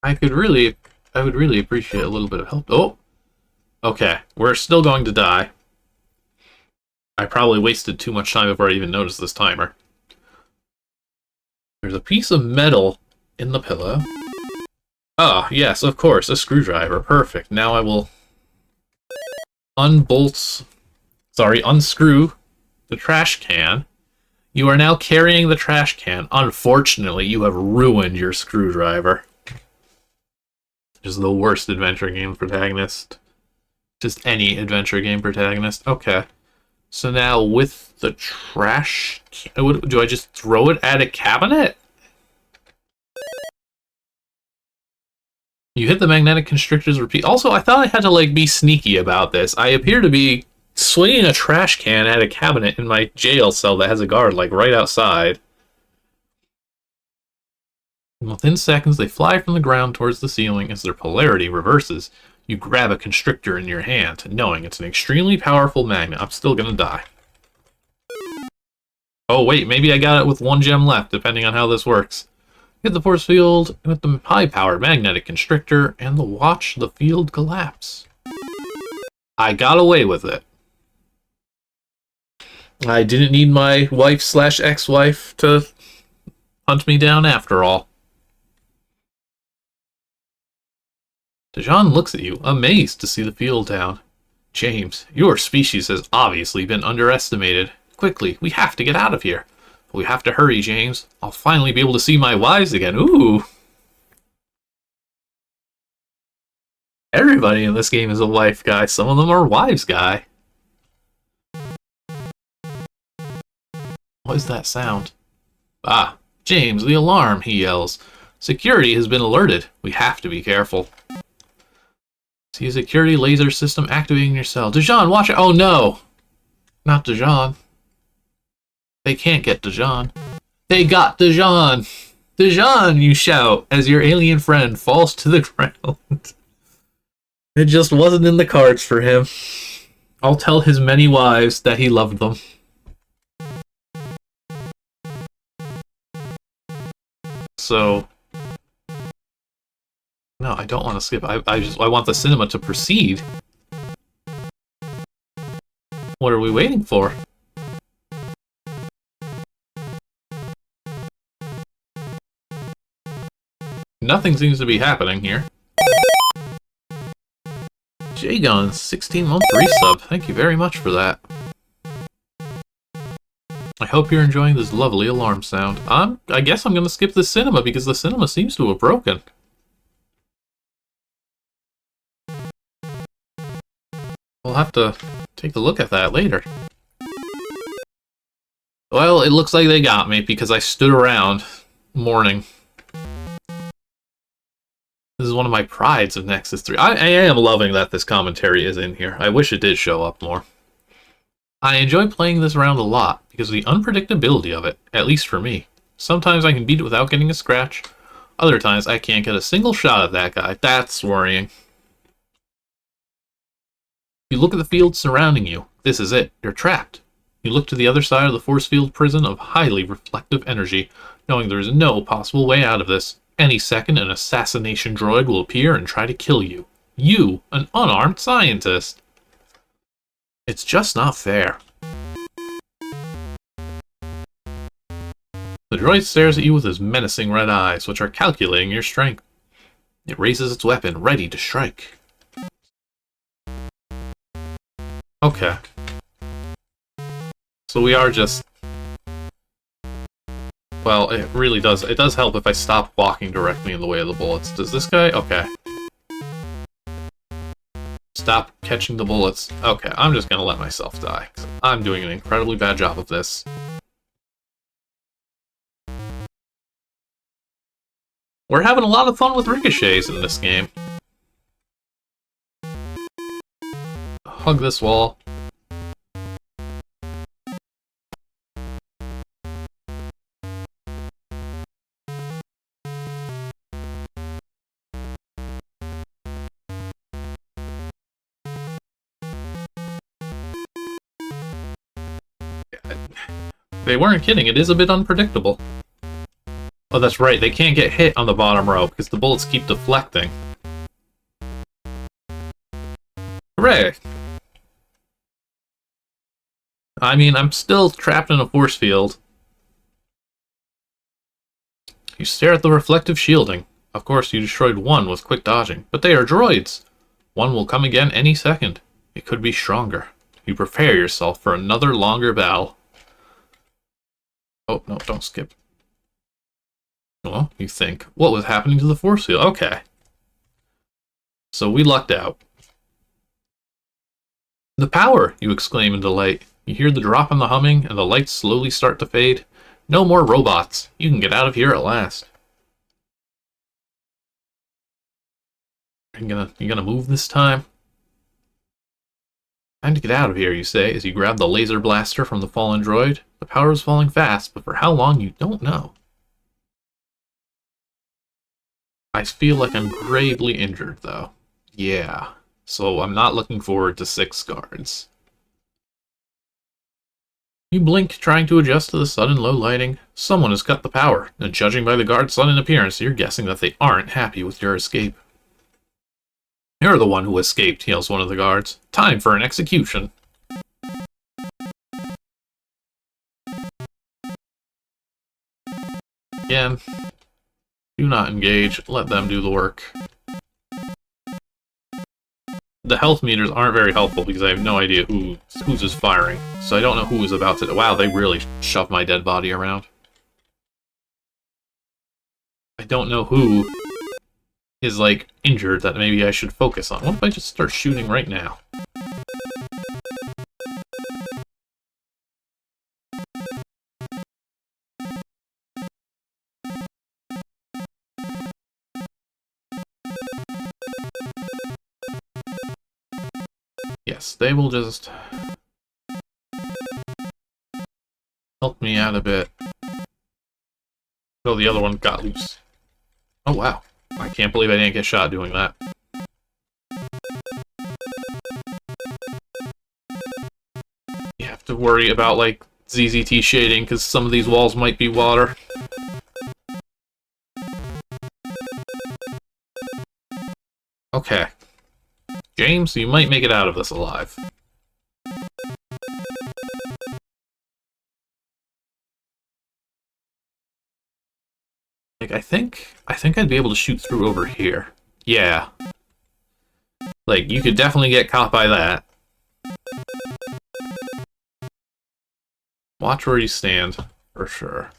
I would really appreciate a little bit of help. Oh! Okay, we're still going to die. I probably wasted too much time before I even noticed this timer. There's a piece of metal in the pillow. Ah, yes, of course, a screwdriver. Perfect. Now I will unscrew the trash can. You are now carrying the trash can. Unfortunately, you have ruined your screwdriver. Just the worst adventure game protagonist. Just any adventure game protagonist. Okay. So now with the trash can, do I just throw it at a cabinet? You hit the magnetic constrictors repeat. Also, I thought I had to like be sneaky about this. I appear to be swinging a trash can at a cabinet in my jail cell that has a guard like right outside. Within seconds, they fly from the ground towards the ceiling. As their polarity reverses, you grab a constrictor in your hand, knowing it's an extremely powerful magnet. I'm still gonna die. Oh wait, maybe I got it with 1 gem left, depending on how this works. Hit the force field with the high-powered magnetic constrictor, and watch the field collapse. I got away with it. I didn't need my wife/ex-wife to hunt me down after all. Dijon looks at you, amazed to see the field down. James, your species has obviously been underestimated. Quickly, we have to get out of here. We have to hurry, James. I'll finally be able to see my wives again. Ooh! Everybody in this game is a wife guy. Some of them are wives guy. What is that sound? Ah, James, the alarm, he yells. Security has been alerted. We have to be careful. See a security laser system activating your cell. Dijon, watch it! Oh no! Not Dijon. They can't get Dijon. They got Dijon! Dijon, you shout as your alien friend falls to the ground. It just wasn't in the cards for him. I'll tell his many wives that he loved them. So... No, I don't want to skip. I want the cinema to proceed. What are we waiting for? Nothing seems to be happening here. Jade, 16-month resub. Thank you very much for that. I hope you're enjoying this lovely alarm sound. I guess I'm going to skip the cinema because the cinema seems to have broken. We'll have to take a look at that later. Well, it looks like they got me because I stood around mourning. This is one of my prides of Nexus 3. I am loving that this commentary is in here. I wish it did show up more. I enjoy playing this round a lot because of the unpredictability of it, at least for me. Sometimes I can beat it without getting a scratch. Other times I can't get a single shot at that guy. That's worrying. You look at the field surrounding you. This is it. You're trapped. You look to the other side of the force field prison of highly reflective energy, knowing there is no possible way out of this. Any second, an assassination droid will appear and try to kill you. You, an unarmed scientist. It's just not fair. The droid stares at you with his menacing red eyes, which are calculating your strength. It raises its weapon, ready to strike. Okay. So we are just... Well, it really does. It does help if I stop walking directly in the way of the bullets. Does this guy? Okay. Stop catching the bullets. Okay, I'm just gonna let myself die. I'm doing an incredibly bad job of this. We're having a lot of fun with ricochets in this game. Hug this wall. They weren't kidding, it is a bit unpredictable. Oh, that's right, they can't get hit on the bottom row because the bullets keep deflecting. Hooray! I mean, I'm still trapped in a force field. You stare at the reflective shielding. Of course, you destroyed one with quick dodging, but they are droids. One will come again any second. It could be stronger. You prepare yourself for another longer battle. Oh, no, don't skip. Well, you think, what was happening to the force field? Okay. So we lucked out. The power, you exclaim in delight. You hear the drop in the humming, and the lights slowly start to fade. No more robots. You can get out of here at last. You gonna move this time? Time to get out of here, you say, as you grab the laser blaster from the fallen droid. The power is falling fast, but for how long, you don't know. I feel like I'm gravely injured, though. Yeah, so I'm not looking forward to 6 guards. You blink, trying to adjust to the sudden low lighting. Someone has cut the power, and judging by the guard's sudden appearance, you're guessing that they aren't happy with your escape. You're the one who escaped, yells one of the guards. Time for an execution. Again, do not engage. Let them do the work. The health meters aren't very helpful because I have no idea who's just firing. So I don't know who is about to... Wow, they really shoved my dead body around. I don't know who is, like, injured that maybe I should focus on. What if I just start shooting right now? Yes, they will just help me out a bit. Oh, the other one got loose. Oh, wow. I can't believe I didn't get shot doing that. You have to worry about, like, ZZT shading, because some of these walls might be water. Okay. James, you might make it out of this alive. Like, I think I'd be able to shoot through over here. Yeah. Like, you could definitely get caught by that. Watch where you stand, for sure.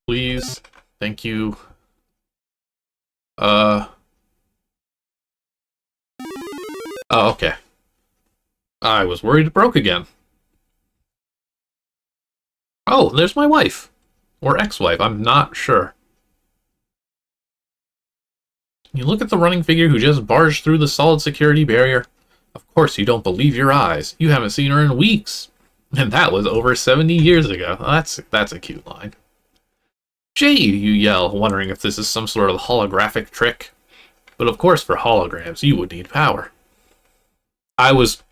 Please. Thank you. Oh, okay. I was worried it broke again. Oh, there's my wife. Or ex-wife, I'm not sure. You look at the running figure who just barged through the solid security barrier. Of course you don't believe your eyes. You haven't seen her in weeks. And that was over 70 years ago. That's a cute line. Jade, you yell, wondering if this is some sort of holographic trick. But of course for holograms you would need power. I was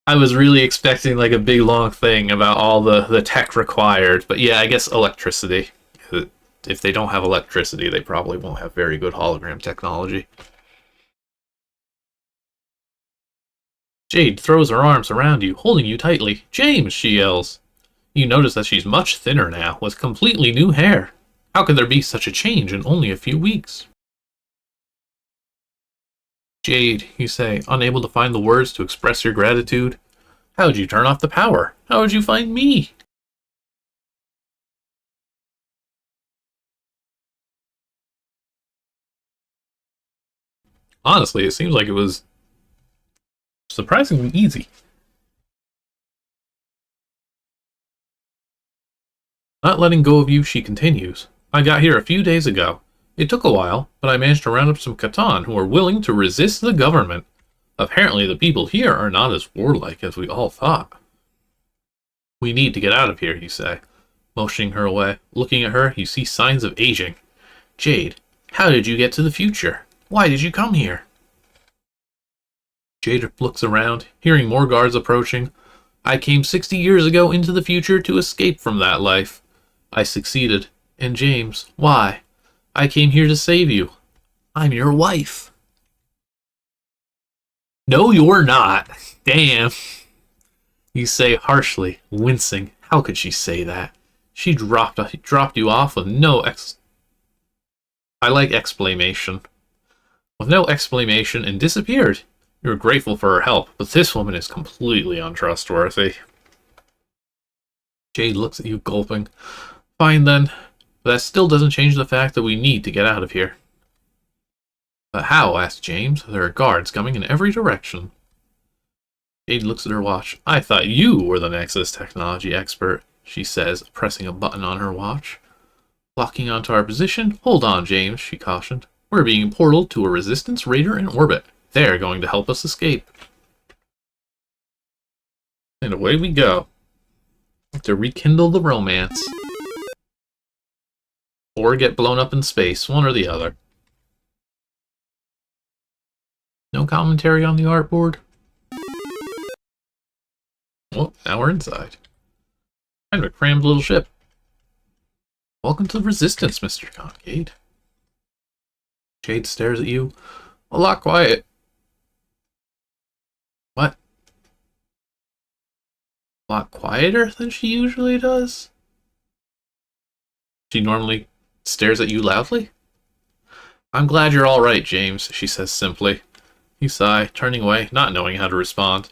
really expecting like a big long thing about all the tech required, but yeah, I guess electricity. If they don't have electricity, they probably won't have very good hologram technology. Jade throws her arms around you, holding you tightly. James, she yells. You notice that she's much thinner now, with completely new hair. How could there be such a change in only a few weeks? Jade, you say, unable to find the words to express your gratitude. How'd you turn off the power? How would you find me? Honestly, it seems like it was surprisingly easy. Not letting go of you, she continues. I got here a few days ago. It took a while, but I managed to round up some Catan who are willing to resist the government. Apparently the people here are not as warlike as we all thought. We need to get out of here, you say, motioning her away. Looking at her, you see signs of aging. Jade, how did you get to the future? Why did you come here? Jade looks around, hearing more guards approaching. I came 60 years ago into the future to escape from that life. I succeeded. And James, why? I came here to save you. I'm your wife. No, you're not. Damn. You say harshly, wincing. How could she say that? She dropped you off with no I like exclamation. With no explanation and disappeared. You're grateful for her help, but this woman is completely untrustworthy. Jade looks at you, gulping. Fine then, but that still doesn't change the fact that we need to get out of here. But how? Asked James. There are guards coming in every direction. Jade looks at her watch. I thought you were the Nexus technology expert, she says, pressing a button on her watch. Locking onto our position? Hold on, James, she cautioned. We're being portaled to a resistance raider in orbit. They're going to help us escape. And away we go. To rekindle the romance. Or get blown up in space, one or the other. No commentary on the artboard? Well, now we're inside. Kind of a crammed little ship. Welcome to the Resistance, Mr. Concade. Jade stares at you. A lot quiet. What? A lot quieter than she usually does? She normally stares at you loudly? I'm glad you're all right, James, she says simply. You sigh, turning away, not knowing how to respond.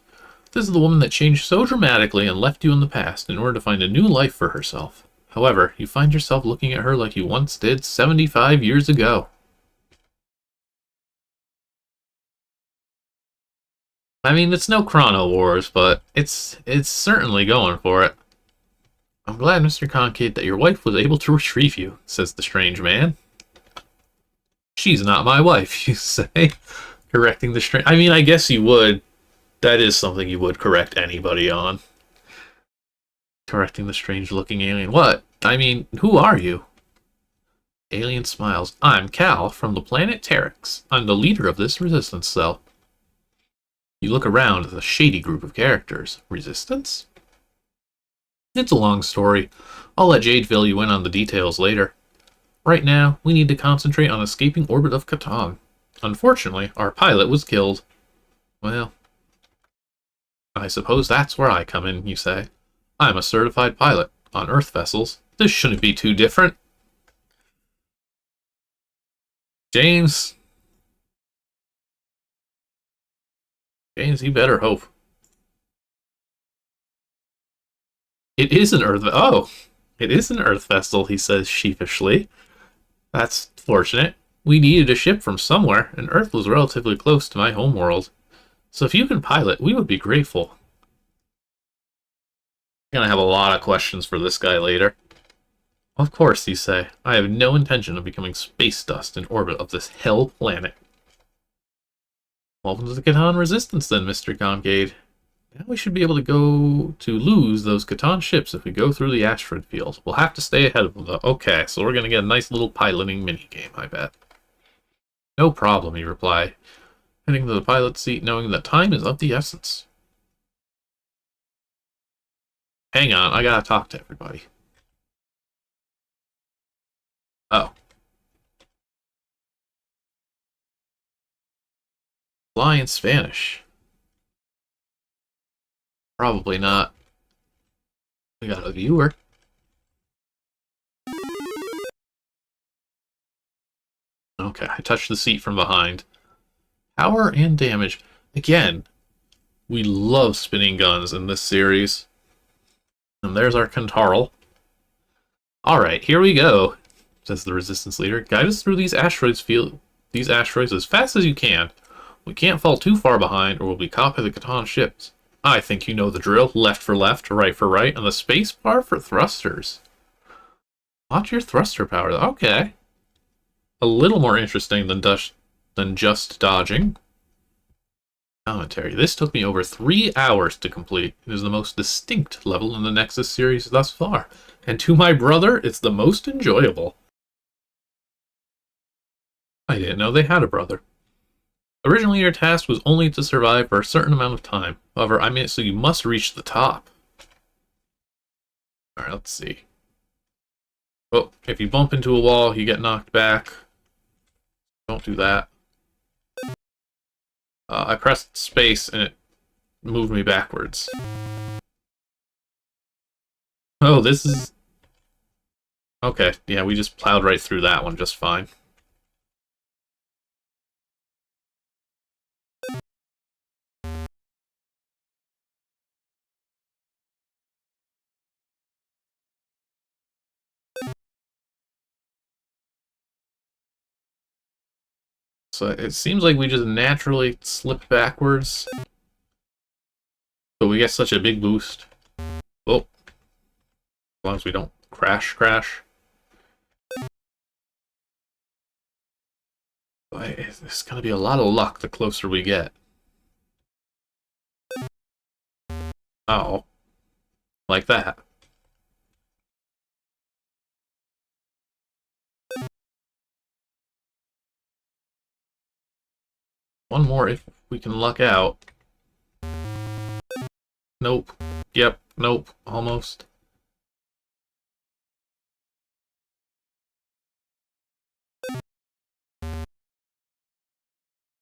This is the woman that changed so dramatically and left you in the past in order to find a new life for herself. However, you find yourself looking at her like you once did 75 years ago. I mean, it's no Chrono Wars, but it's certainly going for it. I'm glad, Mr. Concade, that your wife was able to retrieve you, says the strange man. She's not my wife, you say, correcting the strange... I mean, I guess you would. That is something you would correct anybody on. Correcting the strange-looking alien. What? I mean, who are you? Alien smiles. I'm Cal, from the planet Terex. I'm the leader of this resistance cell. You look around at the shady group of characters. Resistance? It's a long story. I'll let Jade fill you in on the details later. Right now, we need to concentrate on escaping orbit of Catan. Unfortunately, our pilot was killed. Well, I suppose that's where I come in, you say. I'm a certified pilot on Earth vessels. This shouldn't be too different. James, you better hope. It is an Earth. Oh, It is an Earth vessel, he says sheepishly. That's fortunate. We needed a ship from somewhere, and Earth was relatively close to my homeworld. So if you can pilot, we would be grateful. I'm gonna have a lot of questions for this guy later. Of course, you say. I have no intention of becoming space dust in orbit of this hell planet. Welcome to the Catan Resistance then, Mr. Concade. Now we should be able to lose those Catan ships if we go through the asteroid field. We'll have to stay ahead of them, though. Okay, so we're going to get a nice little piloting minigame, I bet. No problem, he replied, heading to the pilot's seat, knowing that time is of the essence. Hang on, I gotta talk to everybody. Oh. Fly in Spanish. Probably not. We got a viewer. Okay, I touched the seat from behind. Power and damage. Again, we love spinning guns in this series. And there's our Cantarl. Alright, here we go, says the Resistance leader. Guide us through these asteroids as fast as you can. We can't fall too far behind or we'll be caught by the Catan ships. I think you know the drill. Left for left, right for right, and the space bar for thrusters. Watch your thruster power. Okay. A little more interesting than just dodging. Commentary. This took me over 3 hours to complete. It is the most distinct level in the Nexus series thus far. And to my brother, it's the most enjoyable. I didn't know they had a brother. Originally, your task was only to survive for a certain amount of time. However, so you must reach the top. Alright, let's see. Oh, if you bump into a wall, you get knocked back. Don't do that. I pressed space and it moved me backwards. Oh, this is... Okay, yeah, we just plowed right through that one just fine. So it seems like we just naturally slip backwards. But we get such a big boost. Oh. As long as we don't crash. But it's going to be a lot of luck the closer we get. Oh. Like that. One more if we can luck out. Nope. Yep. Nope. Almost.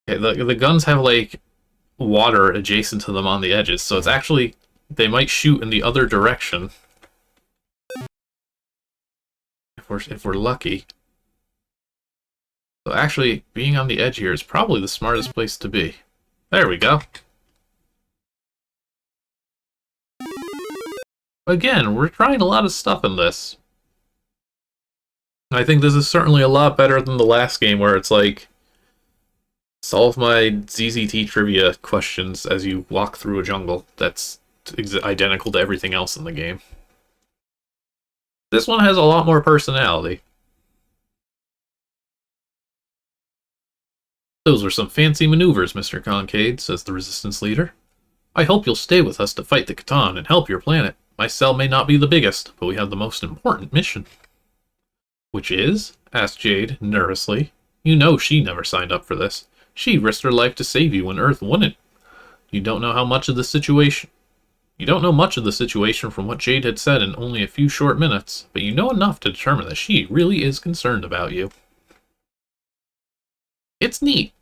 Okay, the guns have, like, water adjacent to them on the edges, so it's actually... They might shoot in the other direction. If we're lucky. So actually, being on the edge here is probably the smartest place to be. There we go. Again, we're trying a lot of stuff in this. I think this is certainly a lot better than the last game where it's like, solve my ZZT trivia questions as you walk through a jungle. That's identical to everything else in the game. This one has a lot more personality. Those were some fancy maneuvers, Mr. Concade, says the Resistance leader. I hope you'll stay with us to fight the Catan and help your planet. My cell may not be the biggest, but we have the most important mission. Which is? Asked Jade, nervously. You know she never signed up for this. She risked her life to save you when Earth wouldn't. You don't know much of the situation from what Jade had said in only a few short minutes, but you know enough to determine that she really is concerned about you. It's neat.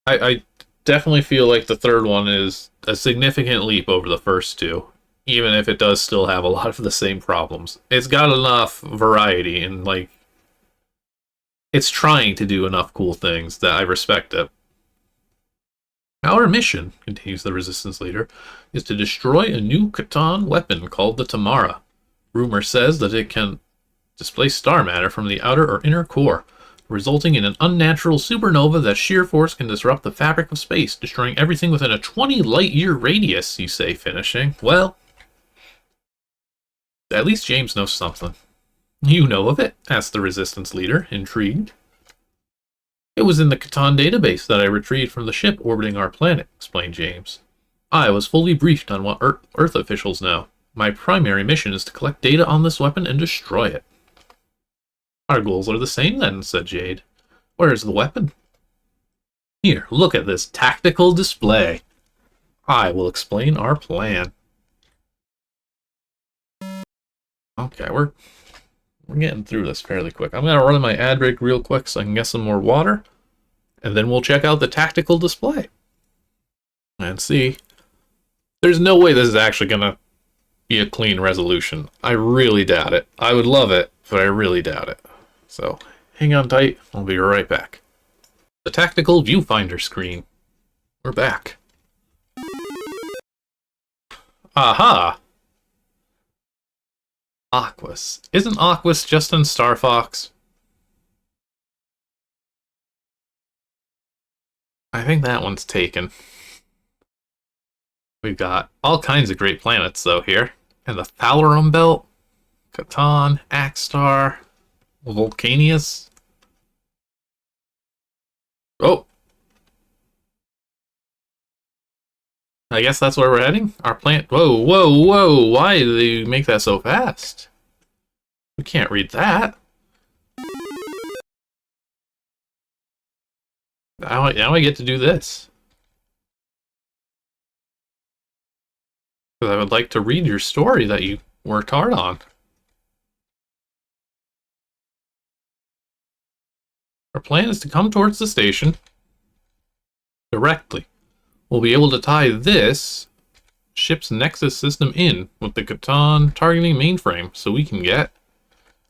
I definitely feel like the third one is a significant leap over the first two, even if it does still have a lot of the same problems. It's got enough variety and, like, it's trying to do enough cool things that I respect it. Our mission, continues the Resistance leader, is to destroy a new Catan weapon called the Tamara. Rumor says that it can displace star matter from the outer or inner core, resulting in an unnatural supernova that sheer force can disrupt the fabric of space, destroying everything within a 20 light-year radius, you say, finishing. Well, at least James knows something. You know of it? Asked the Resistance leader, intrigued. It was in the Catan database that I retrieved from the ship orbiting our planet, explained James. I was fully briefed on what Earth officials know. My primary mission is to collect data on this weapon and destroy it. Our goals are the same then, said Jade. Where's the weapon? Here, look at this tactical display. I will explain our plan. Okay, we're getting through this fairly quick. I'm going to run my ad break real quick so I can get some more water, and then we'll check out the tactical display. And see. There's no way this is actually going to be a clean resolution. I really doubt it. I would love it, but I really doubt it. So, hang on tight. I'll be right back. The tactical viewfinder screen. We're back. Aha! Aquas. Isn't Aquas just in Star Fox? I think that one's taken. We've got all kinds of great planets, though, here. And the Thalarum Belt, Catan, Axstar, Vulcanius. Oh! I guess that's where we're heading? Our planet... Whoa, whoa, whoa! Why did they make that so fast? We can't read that. Now I get to do this. Because I would like to read your story that you worked hard on. Our plan is to come towards the station directly. We'll be able to tie this ship's Nexus system in with the Catan targeting mainframe so we can get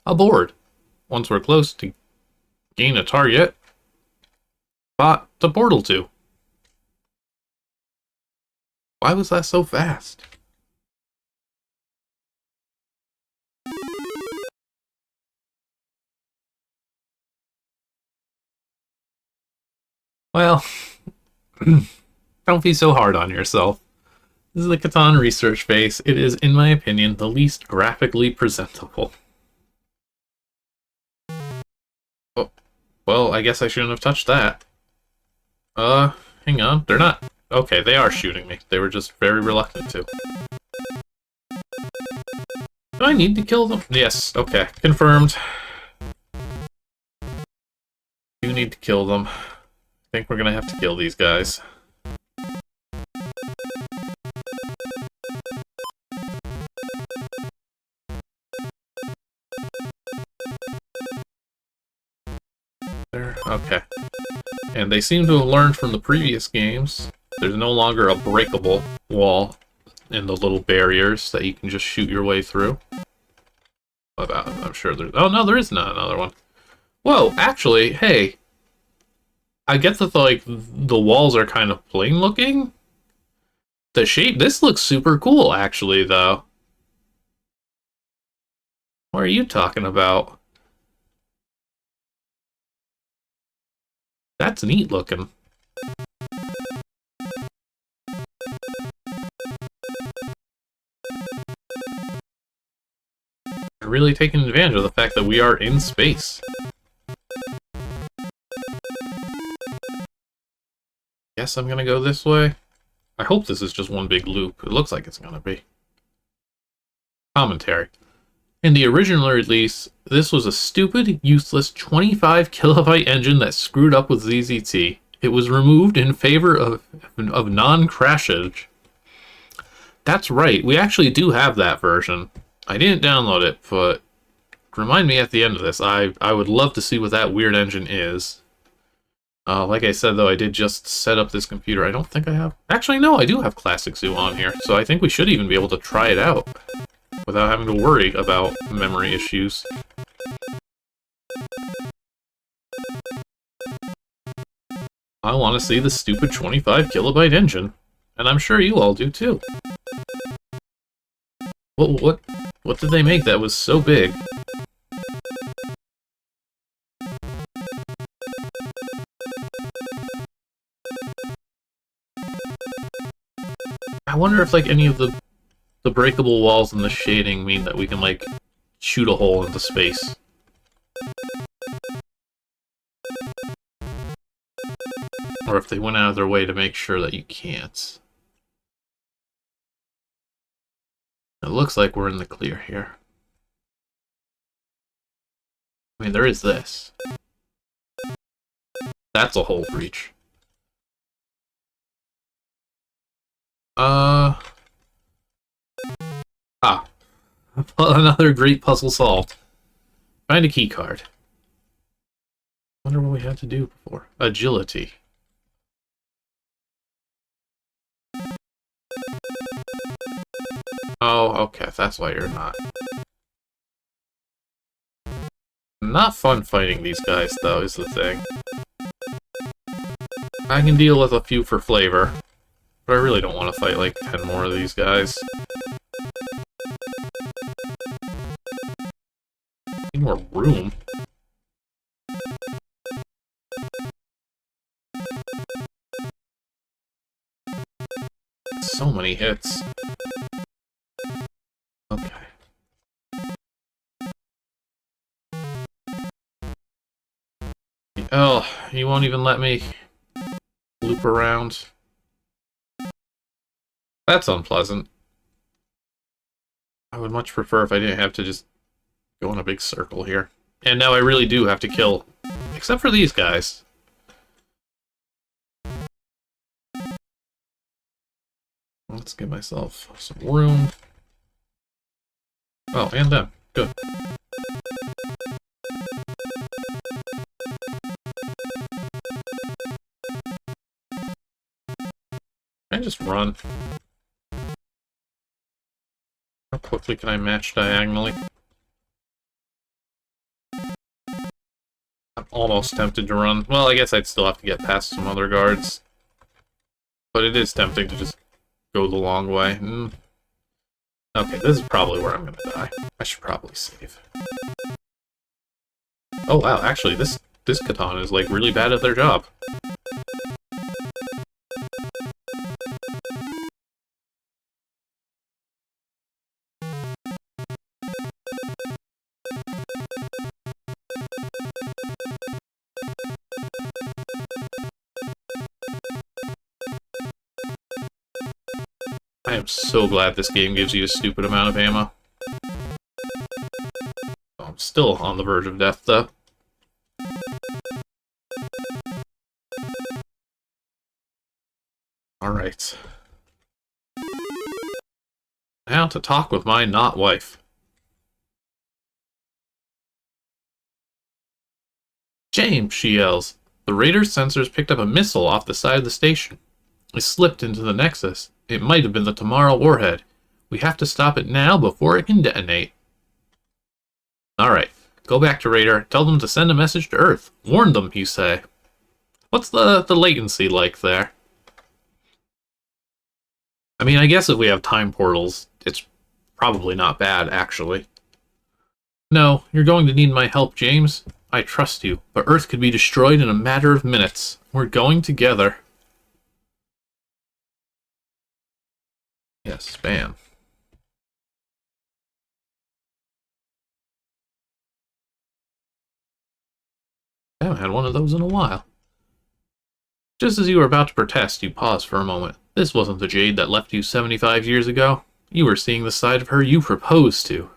aboard. Once we're close to gain a target spot to portal to. Why was that so fast? Well, don't be so hard on yourself. This is the Catan research base. It is, in my opinion, the least graphically presentable. Oh, well, I guess I shouldn't have touched that. Hang on. They're not... Okay, they are shooting me. They were just very reluctant to. Do I need to kill them? Yes, okay. Confirmed. You need to kill them. I think we're gonna have to kill these guys. There, okay. And they seem to have learned from the previous games. There's no longer a breakable wall in the little barriers that you can just shoot your way through. I'm sure there's... Oh, no, there is not another one. Whoa, actually, hey. I get that, like, the walls are kind of plain looking. The shape... This looks super cool, actually, though. What are you talking about? That's neat looking. Really taking advantage of the fact that we are in space. Guess I'm gonna go this way. I hope this is just one big loop. It looks like it's gonna be. Commentary. In the original release, this was a stupid, useless 25 kilobyte engine that screwed up with ZZT. It was removed in favor of non-crashage. That's right, we actually do have that version. I didn't download it, but remind me at the end of this. I would love to see what that weird engine is. Like I said, though, I did just set up this computer. I don't think I have... Actually, no, I do have Classic Zoo on here, so I think we should even be able to try it out without having to worry about memory issues. I want to see the stupid 25 kilobyte engine, and I'm sure you all do too. What? What did they make that was so big? I wonder if, like, any of the breakable walls and the shading mean that we can, like, shoot a hole into space. Or if they went out of their way to make sure that you can't. It looks like we're in the clear here. I mean, there is this. That's a hole breach. Another great puzzle solved. Find a key card. Wonder what we had to do before. Agility. Oh, okay, that's why you're not. Not fun fighting these guys, though, is the thing. I can deal with a few for flavor, but I really don't want to fight like 10 more of these guys. Need more room. So many hits. Okay. Oh, you won't even let me loop around. That's unpleasant. I would much prefer if I didn't have to just go in a big circle here. And now I really do have to kill, except for these guys. Let's give myself some room. Oh, and them. Good. Can I just run? How quickly can I match diagonally? I'm almost tempted to run. Well, I guess I'd still have to get past some other guards. But it is tempting to just go the long way. Okay, this is probably where I'm gonna die. I should probably save. Oh wow, actually, this katana is, like, really bad at their job. I am so glad this game gives you a stupid amount of ammo. I'm still on the verge of death, though. Alright. Now to talk with my not-wife. James, she yells. The Raider's sensors picked up a missile off the side of the station. It slipped into the Nexus. It might have been the Tomorrow warhead. We have to stop it now before it can detonate. Alright, go back to Raider. Tell them to send a message to Earth. Warn them, you say. What's the latency like there? I mean, I guess if we have time portals, it's probably not bad, actually. No, you're going to need my help, James. I trust you, but Earth could be destroyed in a matter of minutes. We're going together. Yes, spam. I haven't had one of those in a while. Just as you were about to protest, you paused for a moment. This wasn't the Jade that left you 75 years ago. You were seeing the side of her you proposed to.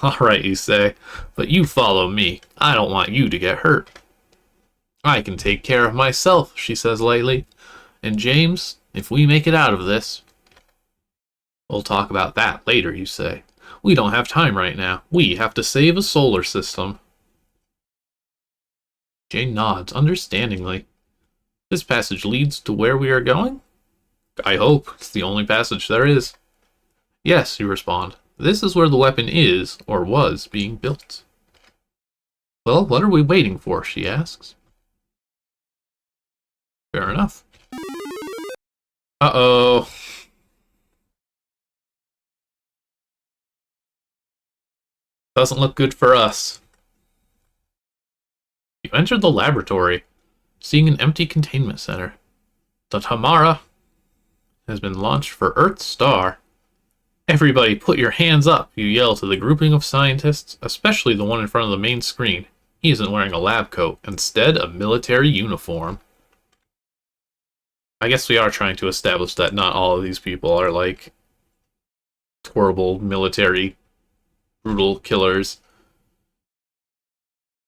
Alright, you say, but you follow me. I don't want you to get hurt. I can take care of myself, she says lightly. And James, if we make it out of this... We'll talk about that later, you say. We don't have time right now. We have to save a solar system. Jane nods understandingly. This passage leads to where we are going? I hope. It's the only passage there is. Yes, you respond. This is where the weapon is, or was, being built. Well, what are we waiting for, she asks. Fair enough. Uh-oh. Doesn't look good for us. You entered the laboratory, seeing an empty containment center. The Tamara has been launched for Earth's star. Everybody put your hands up, you yell to the grouping of scientists, especially the one in front of the main screen. He isn't wearing a lab coat, instead a military uniform. I guess we are trying to establish that not all of these people are like horrible military brutal killers.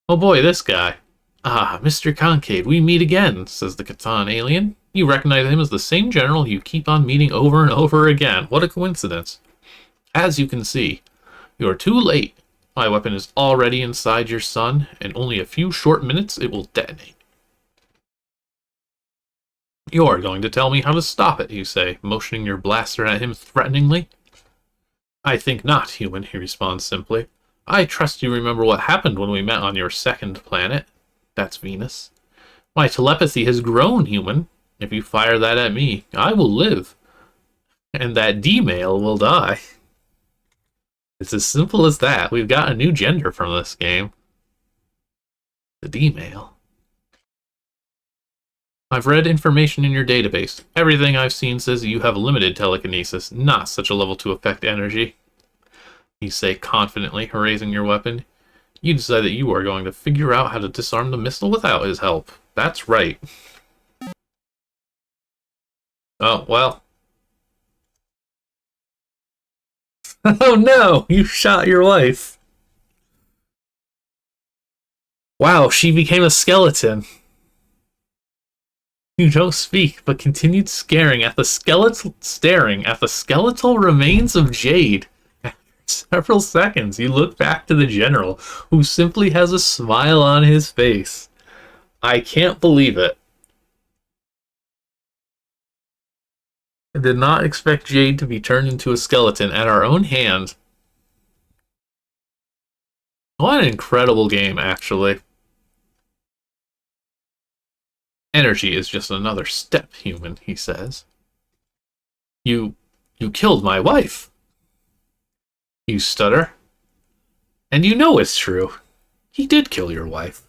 Oh boy, this guy. Ah, Mr. Concade, we meet again, says the Catan alien. You recognize him as the same general you keep on meeting over and over again. What a coincidence. As you can see, you are too late. My weapon is already inside your sun. In only a few short minutes, it will detonate. You're going to tell me how to stop it, you say, motioning your blaster at him threateningly. I think not, human, he responds simply. I trust you remember what happened when we met on your second planet. That's Venus. My telepathy has grown, human. If you fire that at me, I will live. And that D-male will die. It's as simple as that. We've got a new gender from this game. The D-male. I've read information in your database. Everything I've seen says you have limited telekinesis, not such a level to affect energy. You say confidently, raising your weapon. You decide that you are going to figure out how to disarm the missile without his help. That's right. Oh, well. Oh no! You shot your wife. Wow, she became a skeleton. You don't speak, but continued staring at the skeletal remains of Jade. After several seconds, you look back to the general, who simply has a smile on his face. I can't believe it. I did not expect Jade to be turned into a skeleton at our own hand. What an incredible game, actually. Energy is just another step, human, he says. You killed my wife. You stutter. And you know it's true. He did kill your wife.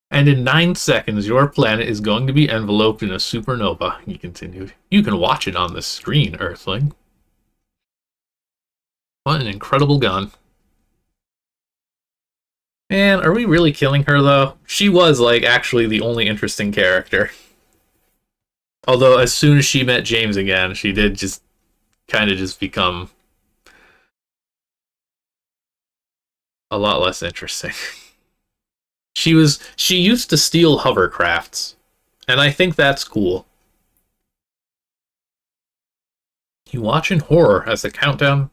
And in 9 seconds, your planet is going to be enveloped in a supernova, he continued. You can watch it on the screen, Earthling. What an incredible gun. Man, are we really killing her, though? She was, like, actually the only interesting character. Although, as soon as she met James again, she did just kind of just become a lot less interesting. She used to steal hovercrafts, and I think that's cool. You watch in horror as the countdown,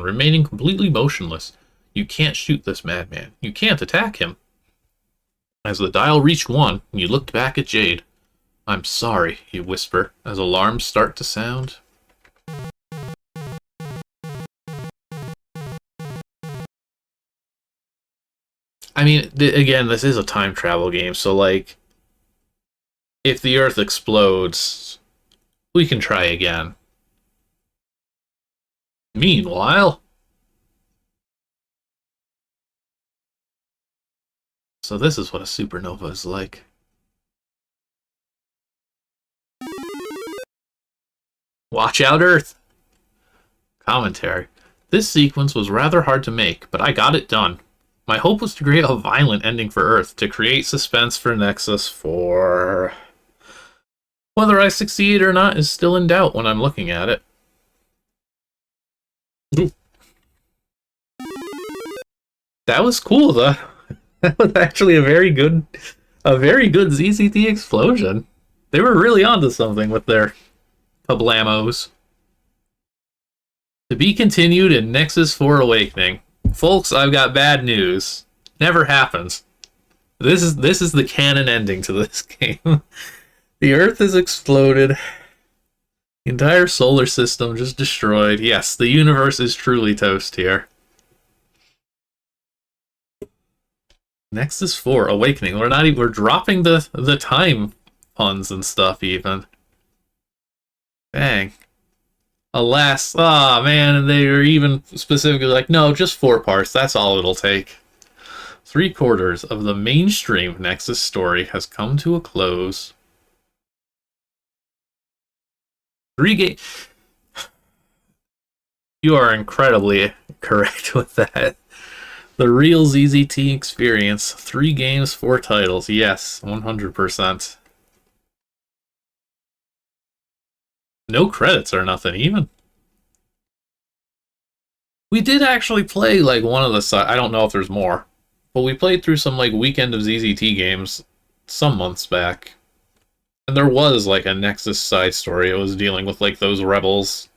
remaining completely motionless. You can't shoot this madman. You can't attack him. As the dial reached 1, you looked back at Jade. I'm sorry, you whisper, as alarms start to sound. I mean, again, this is a time travel game, so, like, if the Earth explodes, we can try again. Meanwhile... So this is what a supernova is like. Watch out, Earth! Commentary. This sequence was rather hard to make, but I got it done. My hope was to create a violent ending for Earth, to create suspense for Nexus 4. Whether I succeed or not is still in doubt when I'm looking at it. Ooh. That was cool, though. That was actually a very good ZZT explosion. They were really onto something with their pablamos. To be continued in Nexus 4 Awakening. Folks, I've got bad news. Never happens. This is the canon ending to this game. The Earth has exploded. The entire solar system just destroyed. Yes, the universe is truly toast here. Nexus 4 Awakening. We're dropping the time puns and stuff even. Dang. Alas, ah man, and they were even specifically like, no, just 4 parts. That's all it'll take. 3/4 of the mainstream Nexus story has come to a close. 3 game. You are incredibly correct with that. The real ZZT experience. 3 games, 4 titles. Yes, 100%. No credits or nothing, even. We did actually play, like, one of the side. I don't know if there's more. But we played through some, like, Weekend of ZZT games some months back. And there was, like, a Nexus side story. It was dealing with, like, those rebels.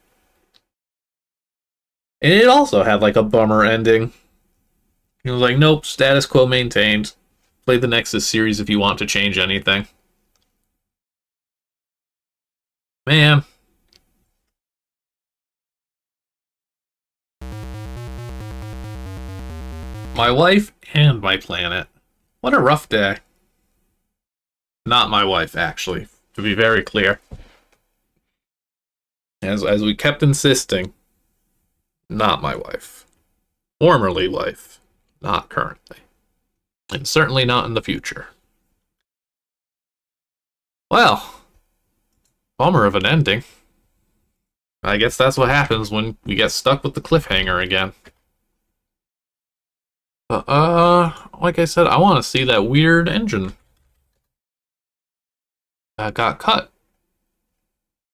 And it also had, like, a bummer ending. It was like, nope, status quo maintained. Play the Nexus series if you want to change anything. Man. My wife and my planet. What a rough day. Not my wife, actually, to be very clear. As we kept insisting, not my wife. Formerly wife, not currently. And certainly not in the future. Well, bummer of an ending. I guess that's what happens when we get stuck with the cliffhanger again. But, like I said, I want to see that weird engine that got cut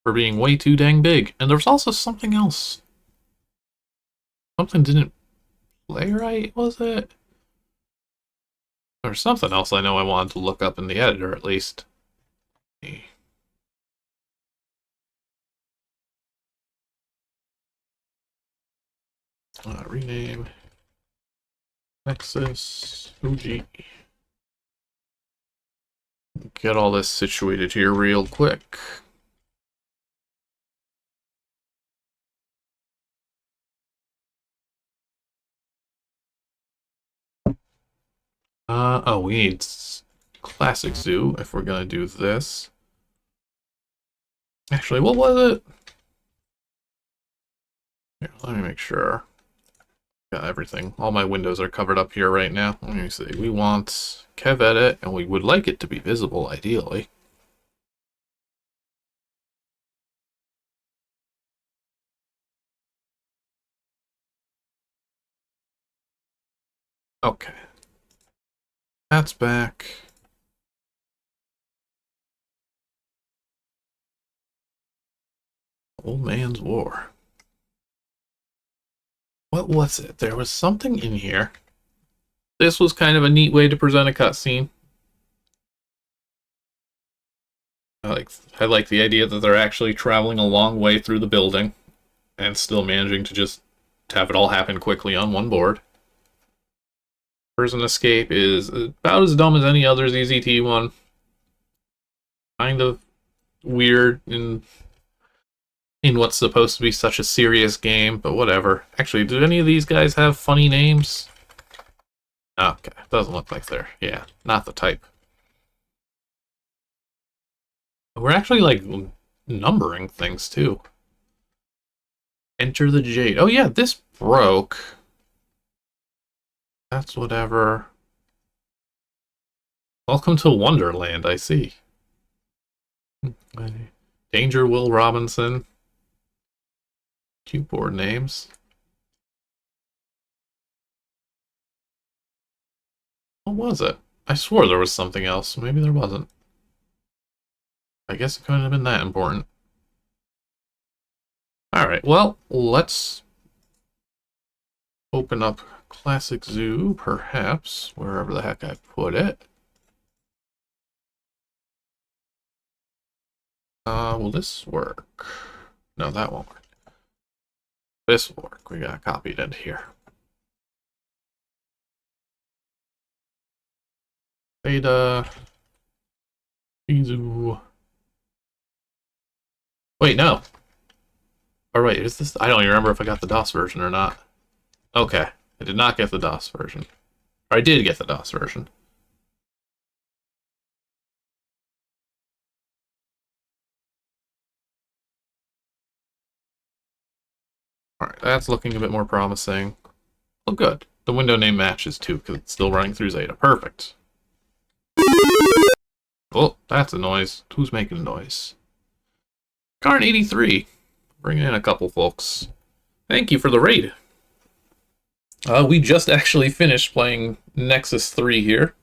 for being way too dang big. And there was also something else. Something didn't play right, was it? There was something else I know I wanted to look up in the editor, at least. Rename Nexus OG. Get all this situated here real quick. Oh, we need Classic Zoo if we're gonna do this. Actually, what was it? Here, let me make sure. Got everything. All my windows are covered up here right now. Let me see. We want Kev Edit, and we would like it to be visible, ideally. Okay. That's back. Old Man's War. What was it? There was something in here. This was kind of a neat way to present a cutscene. I like the idea that they're actually traveling a long way through the building and still managing to just have it all happen quickly on one board. Prison Escape is about as dumb as any other ZZT one. Kind of weird in what's supposed to be such a serious game, but whatever. Actually, do any of these guys have funny names? Okay, doesn't look like they're, yeah, not the type. We're actually, like, numbering things, too. Enter the Jade. Oh, yeah, this broke. That's whatever. Welcome to Wonderland, I see. Danger Will Robinson. Cute board names. What was it? I swore there was something else. Maybe there wasn't. I guess it couldn't have been that important. Alright, well, let's open up Classic Zoo, perhaps, wherever the heck I put it. Will this work? No, that won't work. This will work. We got copied into here. Beta. Zoo. Wait, no. Oh, wait, is this? I don't even remember if I got the DOS version or not. Okay, I did not get the DOS version. Or I did get the DOS version. Alright, that's looking a bit more promising. Well, good. The window name matches too, because it's still running through Zeta. Perfect. Oh, that's a noise. Who's making a noise? Karn83. Bringing in a couple folks. Thank you for the raid. We just actually finished playing Nexus 3 here.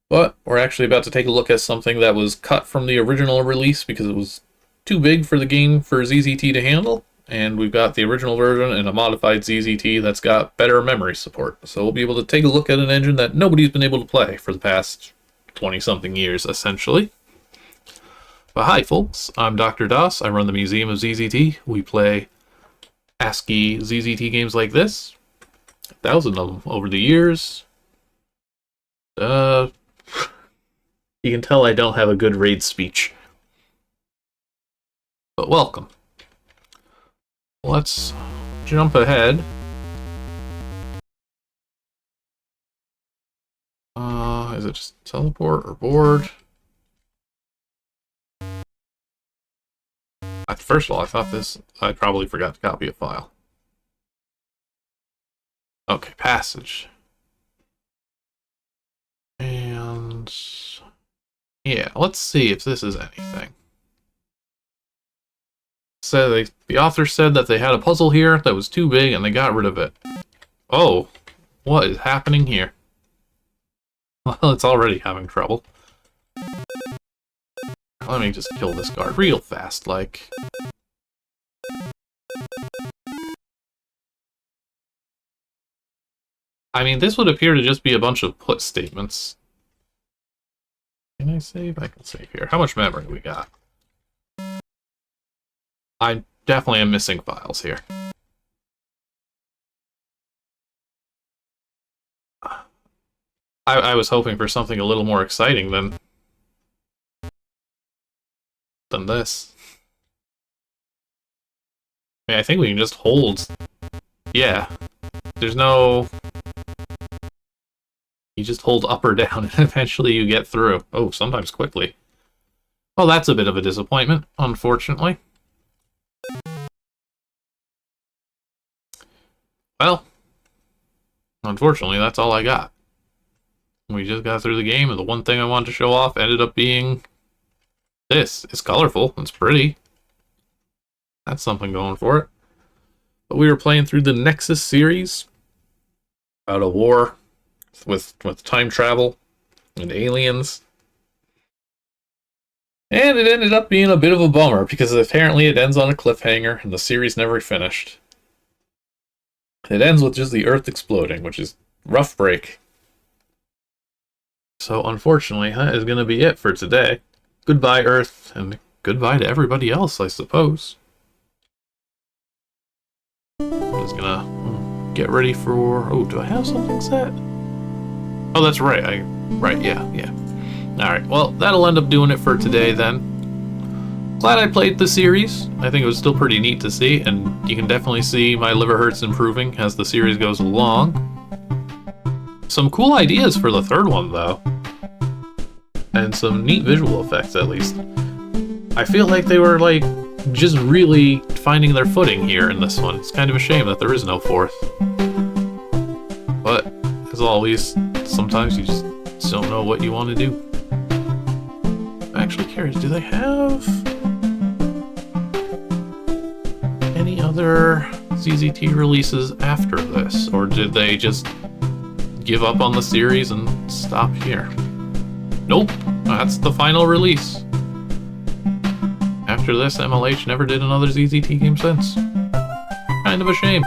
But we're actually about to take a look at something that was cut from the original release because it was too big for the game for ZZT to handle. And we've got the original version and a modified ZZT that's got better memory support. So we'll be able to take a look at an engine that nobody's been able to play for the past 20-something years, essentially. But hi, folks. I'm Dr. Das. I run the Museum of ZZT. We play ASCII ZZT games like this. 1,000 of them over the years. You can tell I don't have a good raid speech. But welcome. Let's jump ahead. Is it just teleport or board? First of all, I thought I probably forgot to copy a file. Okay, passage. And yeah, let's see if this is anything. So the author said that they had a puzzle here that was too big and they got rid of it. Oh, what is happening here? Well, it's already having trouble. Let me just kill this guard real fast, like. I mean, this would appear to just be a bunch of put statements. Can I save? I can save here. How much memory we got? I definitely am missing files here. I was hoping for something a little more exciting than this. I mean, I think we can just hold. Yeah. There's no. You just hold up or down and eventually you get through. Oh, sometimes quickly. Well, that's a bit of a disappointment, unfortunately. Well, unfortunately, that's all I got. We just got through the game, and the one thing I wanted to show off ended up being this. It's colorful. It's pretty. That's something going for it. But we were playing through the Nexus series about a war with time travel and aliens. And it ended up being a bit of a bummer, because apparently it ends on a cliffhanger, and the series never finished. It ends with just the Earth exploding, which is rough break. So unfortunately, that is going to be it for today. Goodbye, Earth, and goodbye to everybody else, I suppose. I'm just gonna get ready for... Oh, do I have something set? Oh, that's right. Right, yeah. Alright, well, that'll end up doing it for today, then. Glad I played the series. I think it was still pretty neat to see, and you can definitely see my liver hurts improving as the series goes along. Some cool ideas for the third one, though. And some neat visual effects, at least. I feel like they were, like, just really finding their footing here in this one. It's kind of a shame that there is no fourth. But, as always, sometimes you just don't know what you want to do. I'm actually curious, do they have any other ZZT releases after this? Or did they just give up on the series and stop here? Nope, that's the final release. After this, MLH never did another ZZT game since. Kind of a shame.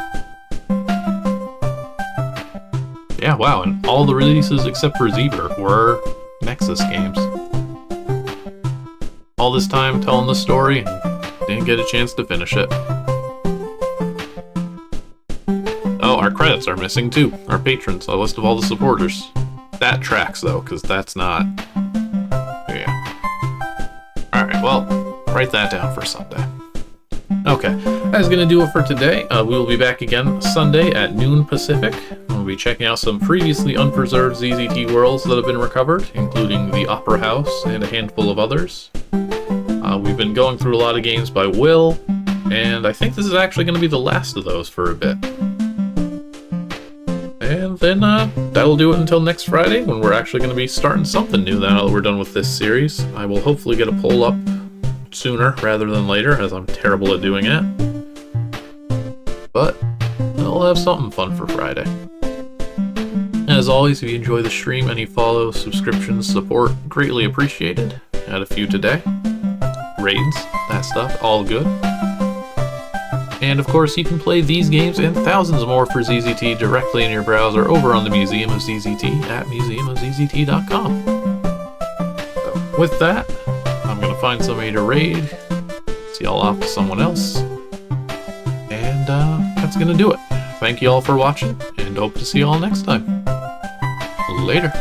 Yeah, wow, and all the releases except for Zebra were Nexus games. All this time telling the story, and didn't get a chance to finish it. Oh, our credits are missing too. Our patrons, a list of all the supporters. That tracks though, because that's not... Yeah. Alright, well, write that down for Sunday. Okay, that's going to do it for today. We will be back again Sunday at noon Pacific. We'll be checking out some previously unpreserved ZZT worlds that have been recovered, including the Opera House and a handful of others. We've been going through a lot of games by Will, And I think this is actually going to be the last of those for a bit. And then that'll do it until next Friday, when we're actually going to be starting something new now that we're done with this series. I will hopefully get a poll up sooner rather than later, as I'm terrible at doing it. But I'll have something fun for Friday. As always, if you enjoy the stream, any follows, subscriptions, support, greatly appreciated. Had a few today. Raids, that stuff, all good. And of course, you can play these games and thousands more for ZZT directly in your browser over on the Museum of ZZT at museumofzzt.com. So with that, I'm going to find somebody to raid, see y'all off to someone else, and that's going to do it. Thank you all for watching, and hope to see y'all next time. Later.